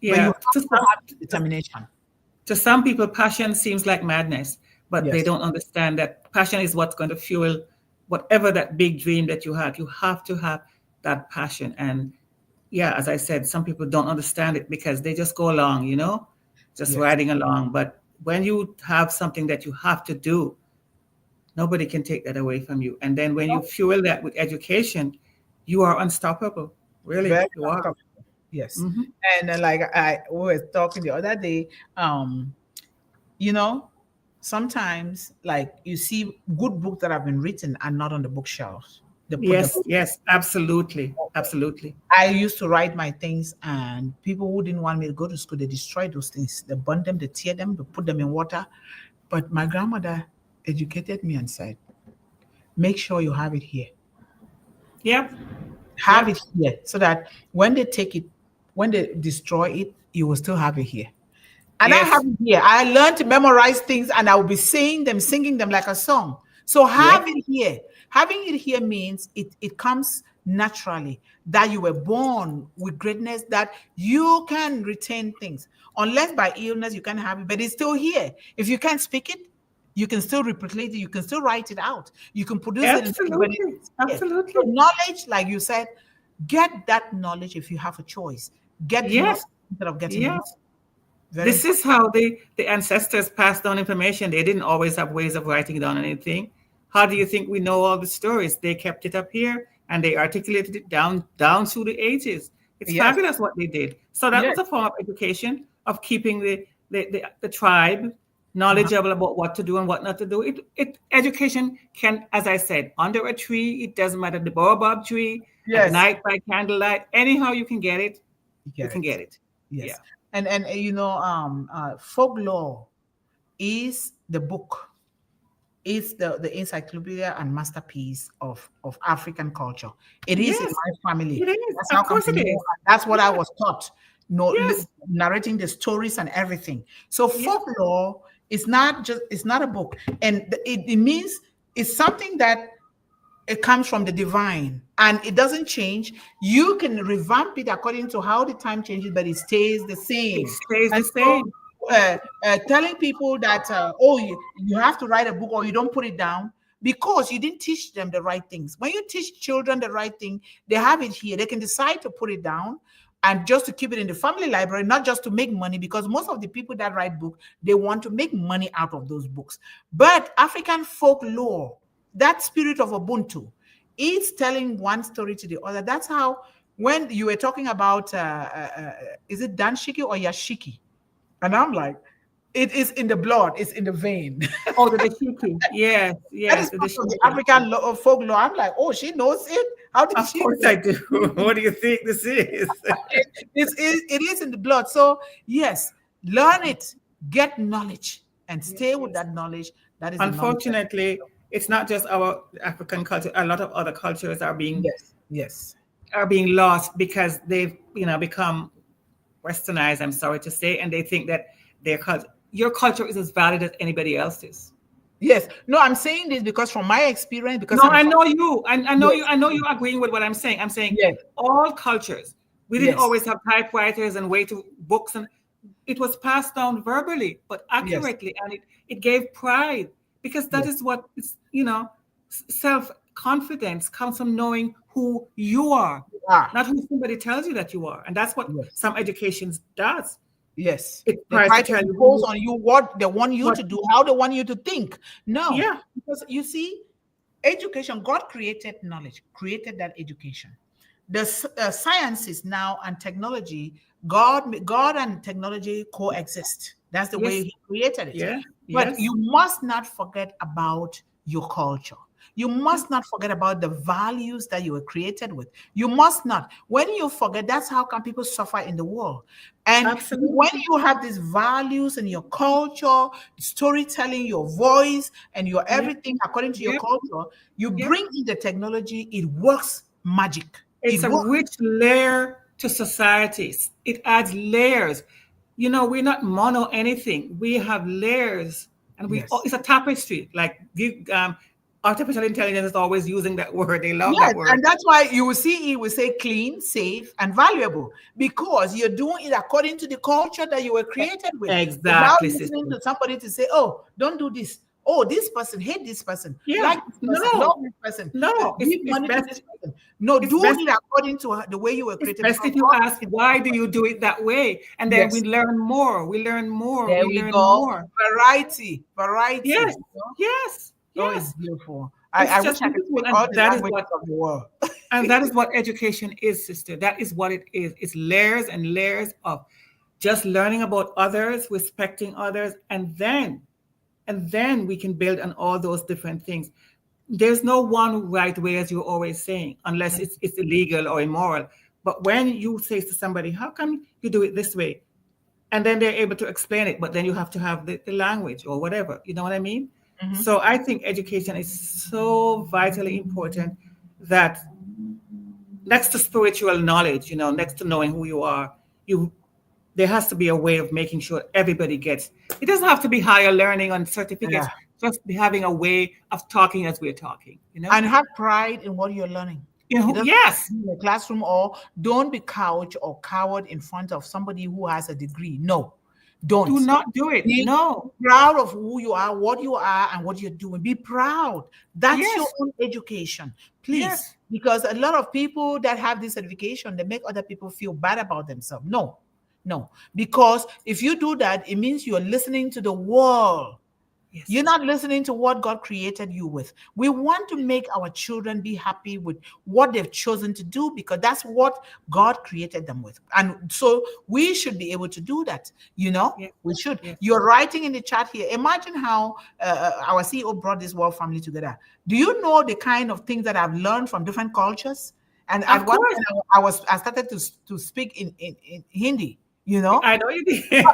But you yeah. have to have the determination. To some people, passion seems like madness, but they Yes. don't understand that passion is what's going to fuel whatever that big dream that you have. You have to have that passion. And yeah, as I said, some people don't understand it because they just go along, you know, just Yes. riding along. But when you have something that you have to do, nobody can take that away from you. And then when you fuel that with education, you are unstoppable. Really, Very you are. uncomfortable. Yes. Hmm. And like we were talking the other day, you know, sometimes like you see good books that have been written are not on the bookshelves. They put them. Yes, yes, absolutely, absolutely. I used to write my things, and people who didn't want me to go to school, they destroyed those things. They burn them, they tear them, they put them in water. But my grandmother educated me and said, make sure you have it here. Yep, Have yep. it here so that when they take it, when they destroy it, you will still have it here. And I have Yes, it here. I learned to memorize things and I will be saying them, singing them like a song. So yep, have it here. Having it here means it comes naturally that you were born with greatness, that you can retain things. Unless by illness you can have it, but it's still here. If you can't speak it, you can still replicate it, you can still write it out, you can produce it, but absolutely, it's here. So absolutely. knowledge, like you said, get that knowledge if you have a choice. Get the knowledge Yes, instead of getting the knowledge. yes. Very This important. is how the ancestors passed down information. They didn't always have ways of writing down anything. How do you think we know all the stories? They kept it up here and they articulated it down through the ages. It's Yes, fabulous what they did. So that yes. was a form of education of keeping the tribe Uh-huh. knowledgeable about what to do and what not to do. It education can, as I said, under a tree. It doesn't matter the baobab tree at Yes, night by candlelight. Anyhow you can get it, you you get can it. get it. Yes. Yeah. And folklore is the book, is the encyclopedia and masterpiece of African culture. It is in Yes, my family. it is. That's how Of come course to it know. is. That's what I Yeah. was taught. No, Yes. narrating the stories and everything. So Yeah. folklore is not just, it's not a book, and it means it's something that it comes from the divine and it doesn't change. You can revamp it according to how the time changes, but it stays the It same. stays And the same. so telling people that, oh, you have to write a book or you don't put it down because you didn't teach them the right things. When you teach children the right thing, they have it here. They can decide to put it down and just to keep it in the family library, not just to make money, because most of the people that write books, they want to make money out of those books. But African folklore, that spirit of Ubuntu, it's telling one story to the other. That's how, when you were talking about, is it Danshiki or Yashiki? And I'm like, it is in the blood, it's in the vein. Oh, the dashiki. Yes, That yes, is the part of the dashiki. African folklore. I'm like, oh, she knows it. How did Of she? course I do. What do you think this is? It is in the blood. So yes, learn it, get knowledge, and stay with that knowledge. That is the knowledge. Unfortunately, it's not just our African culture. A lot of other cultures are being Yes. lost because they've become westernized, I'm sorry to say, and they think that your culture is as valid as anybody else's. Yes. No, I'm saying this because from my experience, because No, I know you. I know Yes. you. I know you agreeing with what I'm saying. I'm saying Yes. all cultures. We didn't Yes. always have typewriters and way to books, and it was passed down verbally, but accurately, and it gave pride, because that is what is, self-confidence comes from knowing who you are, not who somebody tells you that you are. And that's what some education does. Yes. It They tries try to to tell you impose on you what they want you to do, how they want you to think. No. Yeah. Because you see, education, God created knowledge, created that education. The sciences now and technology, God and technology coexist. That's the way He created it. Yeah. But you must not forget about your culture. You must not forget about the values that you were created with. You must not. When you forget, that's how come people suffer in the world. And Absolutely. when you have these values in your culture, storytelling, your voice, and your everything according to your culture, you bring in the technology, it works magic. It's a rich layer to societies. It adds layers. We're not mono anything. We have layers, and it's a tapestry. Like artificial intelligence is always using that word. They love that word. And that's why you will see it will say clean, safe, and valuable, because you're doing it according to the culture that you were created with. Exactly. Without listening to somebody to say, oh, don't do this. Oh, this person, hate this person. Yeah. Like this person, love this person. No, give money to this person. No, do it according to the way you were created. It's best if you ask, why do you do it that way? And then we learn more. We learn more. There we learn go. more. Variety. Yes. Yes. Oh, it's beautiful. I wish I could speak all the languages of the world. And that is what education is, sister. That is what it is. It's layers and layers of just learning about others, respecting others, and then we can build on all those different things. There's no one right way, as you're always saying, unless it's illegal or immoral. But when you say to somebody, how come you do it this way? And then they're able to explain it, but then you have to have the language or whatever. You know what I mean? Mm-hmm. So I think education is so vitally important that next to spiritual knowledge, next to knowing who you are, there has to be a way of making sure everybody gets. It doesn't have to be higher learning on certificates, just be having a way of talking as we're talking, And have pride in what you're learning. Yes. In the classroom, or don't be coward in front of somebody who has a degree. No, don't. Do not do it. Be proud of who you are, what you are, and what you're doing. Be proud. That's your own education. Please. Because a lot of people that have this education, they make other people feel bad about themselves. No, because if you do that, it means you're listening to the world. Yes. You're not listening to what God created you with. We want to make our children be happy with what they've chosen to do, because that's what God created them with. And so we should be able to do that. We should. Yes. You're writing in the chat here. Imagine how our CEO brought this world family together. Do you know the kind of things that I've learned from different cultures? And at one point I started to speak in Hindi. I know you did.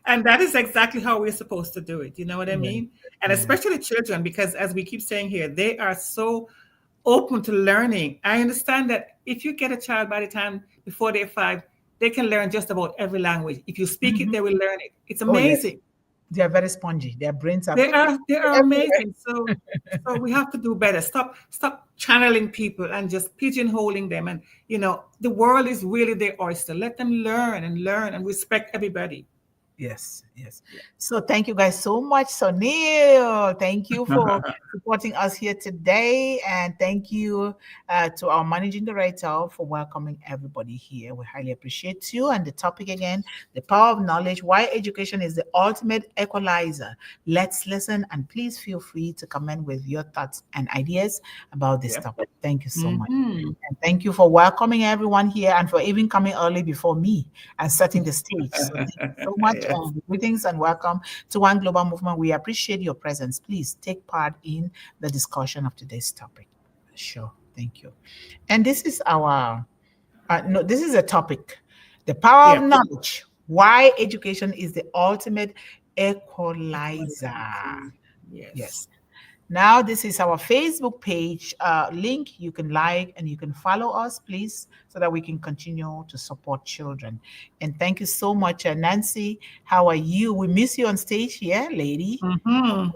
And that is exactly how we're supposed to do it. You know what I mean? And especially children, because as we keep saying here, they are so open to learning. I understand that if you get a child by the time before they're 5, they can learn just about every language. If you speak it, they will learn it. It's amazing. They are very spongy. Their brains are. They are amazing. So we have to do better. Stop channeling people and just pigeonholing them. And the world is really their oyster. Let them learn and respect everybody. Yes, yes. So thank you guys so much. So Neil, thank you for supporting us here today. And thank you to our managing director for welcoming everybody here. We highly appreciate you. And the topic again, the power of knowledge, why education is the ultimate equalizer. Let's listen, and please feel free to comment with your thoughts and ideas about this topic. Thank you so much. And thank you for welcoming everyone here and for even coming early before me and setting the stage. So thank you so much. Greetings and welcome to One Global Movement. We appreciate your presence. Please take part in the discussion of today's topic. Sure. Thank you. And this is our, this is a topic, the power of knowledge, why education is the ultimate equalizer. Yes. Now, this is our Facebook page link. You can like and you can follow us, please, so that we can continue to support children. And thank you so much, Nancy. How are you? We miss you on stage here, lady. All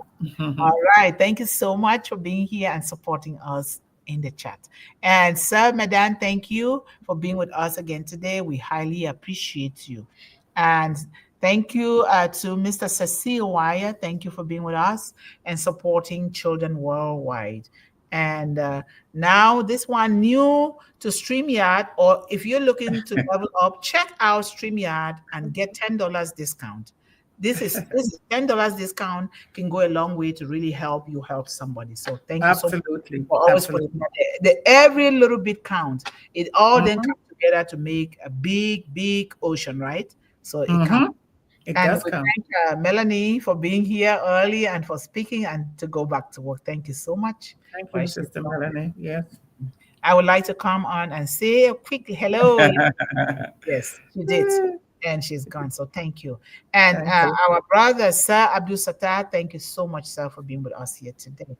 right. Thank you so much for being here and supporting us in the chat. And Sir Madan, thank you for being with us again today. We highly appreciate you. And thank you to Mr. Cecile Wire. Thank you for being with us and supporting children worldwide. And now this one new to StreamYard, or if you're looking to level up, check out StreamYard and get $10 discount. This is $10 discount can go a long way to really help you help somebody. So thank you so much for always putting that. Every little bit counts. It all then comes together to make a big ocean, right? So it counts. It does count. Thank Melanie for being here early and for speaking and to go back to work. Thank you so much. Thank you, Sister Melanie. Yes. I would like to come on and say a quick hello. Yes, she did. And she's gone. So thank you. And our brother, Sir Abdul Sattar, thank you so much, sir, for being with us here today.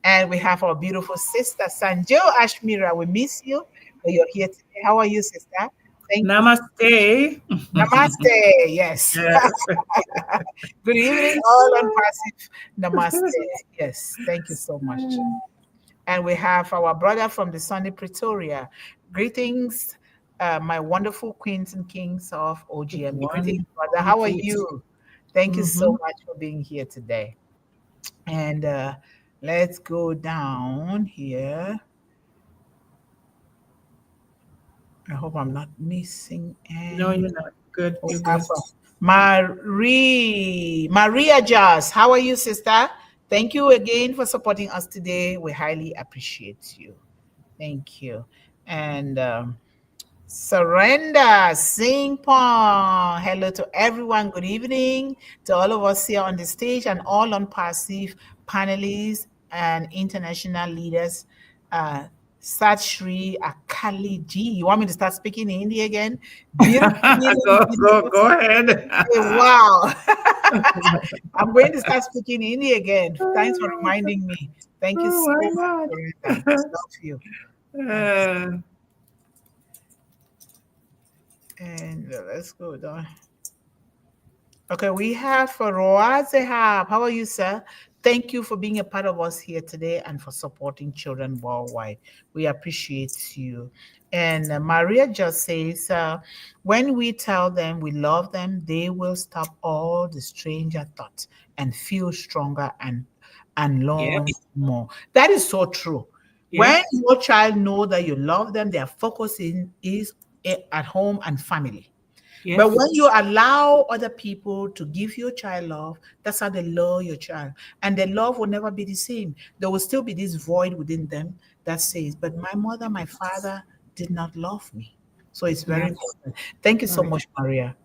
And we have our beautiful sister, Sanjo Ashmira. We miss you, but you're here today. How are you, sister? Thank Namaste. You. Namaste. Yes. Good evening, all on passive. Namaste. Yes. Thank you so much. And we have our brother from the sunny Pretoria. Greetings, my wonderful queens and kings of OGM. Greetings, brother. How are you? Thank you so much for being here today. And let's go down here. I hope I'm not missing any. No, you're not. Good. You're good. Maria Jas, how are you, sister? Thank you again for supporting us today. We highly appreciate you. Thank you. And Surrender Singh Pong. Hello to everyone. Good evening to all of us here on the stage and all on passive panelists and international leaders. Sat Shri Akali Ji. You want me to start speaking in Hindi again? Go ahead. Wow. I'm going to start speaking Hindi again. Thanks for reminding me. Thank you so much. Love you. And let's go down. Okay, we have Roaz Zehab. How are you, sir? Thank you for being a part of us here today and for supporting children worldwide. We appreciate you. And Maria just says, when we tell them we love them, they will stop all the stranger thoughts and feel stronger and learn more. That is so true. When your child knows that you love them, their focus is at home and family. Yes. But when you allow other people to give your child love, that's how they love your child. And their love will never be the same. There will still be this void within them that says, but my mother, my father did not love me. So it's very important. Thank you so much, Maria.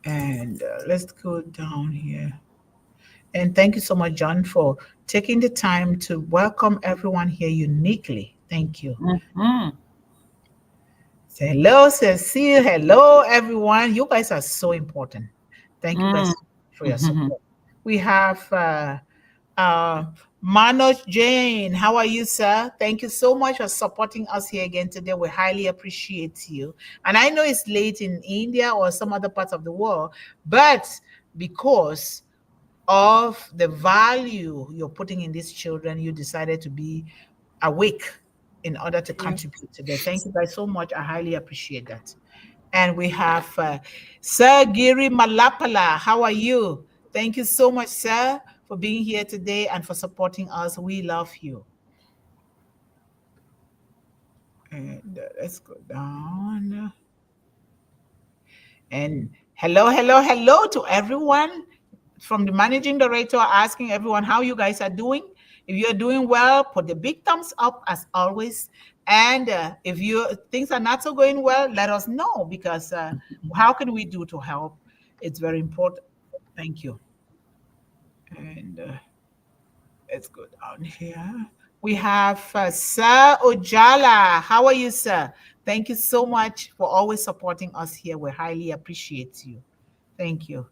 And let's go down here. And thank you so much, John, for taking the time to welcome everyone here uniquely. Thank you. Say hello, Cecile. Hello, everyone. You guys are so important. Thank you guys for your support. We have Manoj Jain. How are you, sir? Thank you so much for supporting us here again today. We highly appreciate you. And I know it's late in India or some other parts of the world, but because of the value you're putting in these children, you decided to be awake in order to contribute today. Thank you guys so much. I highly appreciate that. And we have Sir Giri Malapala. How are you? Thank you so much, sir, for being here today and for supporting us. We love you. And let's go down. And hello to everyone from the managing director, asking everyone how you guys are doing. If you're doing well, put the big thumbs up as always. And if things are not so going well, let us know, because how can we do to help? It's very important. Thank you. And let's go down here. We have Sir Ojala. How are you, sir? Thank you so much for always supporting us here. We highly appreciate you. Thank you.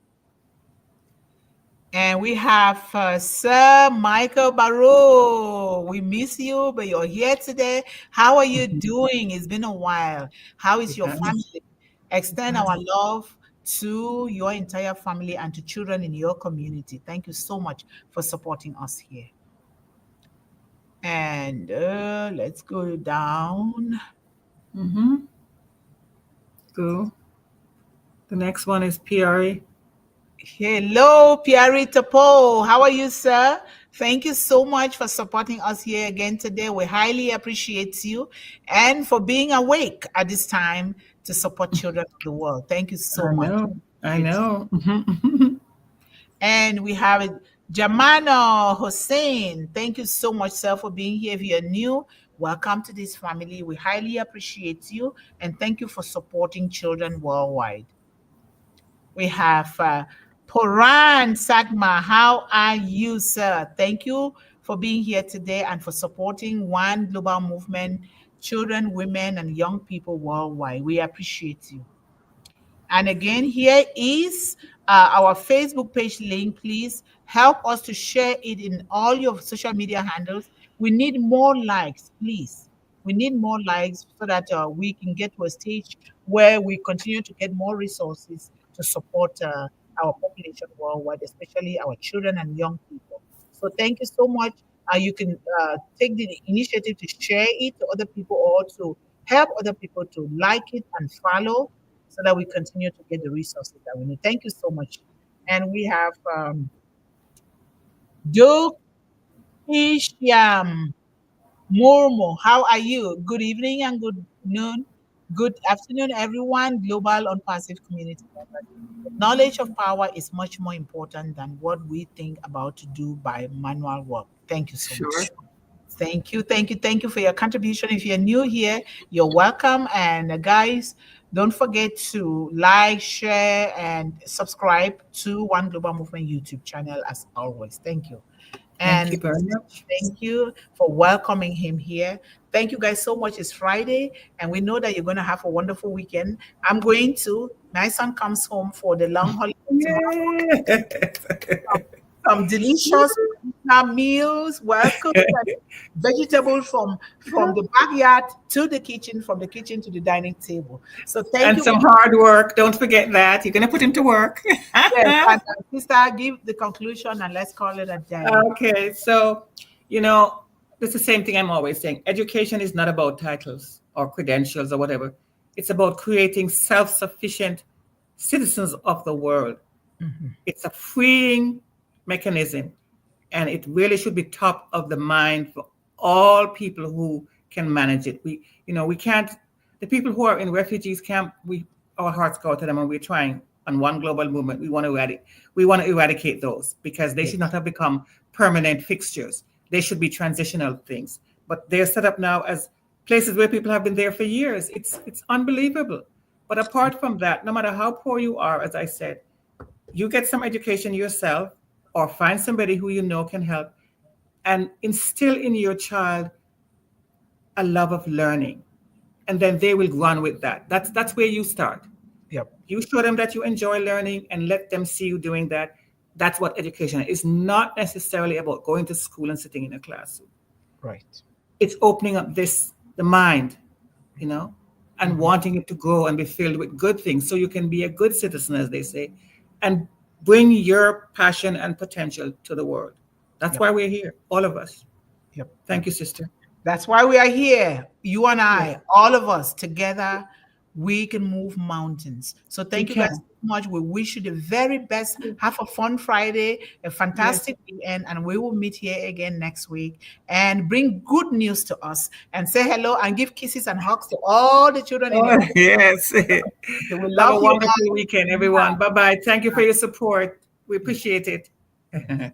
And we have Sir Michael Barrow. We miss you, but you're here today. How are you doing? It's been a while. How is your family? Extend our love to your entire family and to children in your community. Thank you so much for supporting us here. And let's go down. Cool. The next one is PRE. Hello, Pierre Tapo. How are you, sir? Thank you so much for supporting us here again today. We highly appreciate you and for being awake at this time to support children of the world. Thank you so much. I know. And we have Jamano Hussein. Thank you so much, sir, for being here. If you're new, welcome to this family. We highly appreciate you and thank you for supporting children worldwide. We have Poran Sagma. How are you, sir? Thank you for being here today and for supporting One Global Movement, children, women, and young people worldwide. We appreciate you. And again, here is our Facebook page link. Please help us to share it in all your social media handles. We need more likes, please. We need more likes so that we can get to a stage where we continue to get more resources to support our population worldwide, especially our children and young people. So thank you so much. You can take the initiative to share it to other people or to help other people to like it and follow so that we continue to get the resources that we need. Thank you so much. And we have Duke Ishyam Murmo. How are you? Good evening and good noon. Good afternoon, everyone. Global Unpassive Community members. Knowledge of power is much more important than what we think about to do by manual work. Thank you so much. Thank you for your contribution. If you're new here, you're welcome. And guys, don't forget to like, share, and subscribe to One Global Movement YouTube channel as always. Thank you. And Thank you very much. thank you for welcoming him here. Thank you guys so much. It's Friday, and we know that you're going to have a wonderful weekend. My son comes home for the long holiday tomorrow. Some delicious meals. Welcome. Vegetables from the backyard to the kitchen, from the kitchen to the dining table. So thank you. And some hard work. Don't forget that. You're going to put him to work. Yes, and sister, give the conclusion and let's call it a day. Okay. So, it's the same thing I'm always saying. Education is not about titles or credentials or whatever. It's about creating self-sufficient citizens of the world. Mm-hmm. It's a freeing mechanism, and it really should be top of the mind for all people who can manage it. We can't. The people who are in refugees camp, our hearts go out to them, and we're trying on One Global Movement. We want to eradicate those because they should not have become permanent fixtures. They should be transitional things. But they're set up now as places where people have been there for years. It's unbelievable. But apart from that, no matter how poor you are, as I said, you get some education yourself or find somebody who you know can help and instill in your child a love of learning. And then they will run with that. That's where you start. Yep. You show them that you enjoy learning and let them see you doing that. That's what education is. It's not necessarily about going to school and sitting in a classroom. Right. It's opening up the mind, and wanting it to grow and be filled with good things so you can be a good citizen, as they say, and bring your passion and potential to the world. That's why we're here, all of us. Yep. Thank you, sister. That's why we are here. You and I, all of us together, we can move mountains. So thank you can. guys so much. We wish you the very best. Have a fun Friday, a fantastic weekend, and we will meet here again next week and bring good news to us and say hello and give kisses and hugs to all the children in your home. Yes. We Have love a you wonderful guys. weekend, everyone. Bye-bye. Thank you for your support. We appreciate it.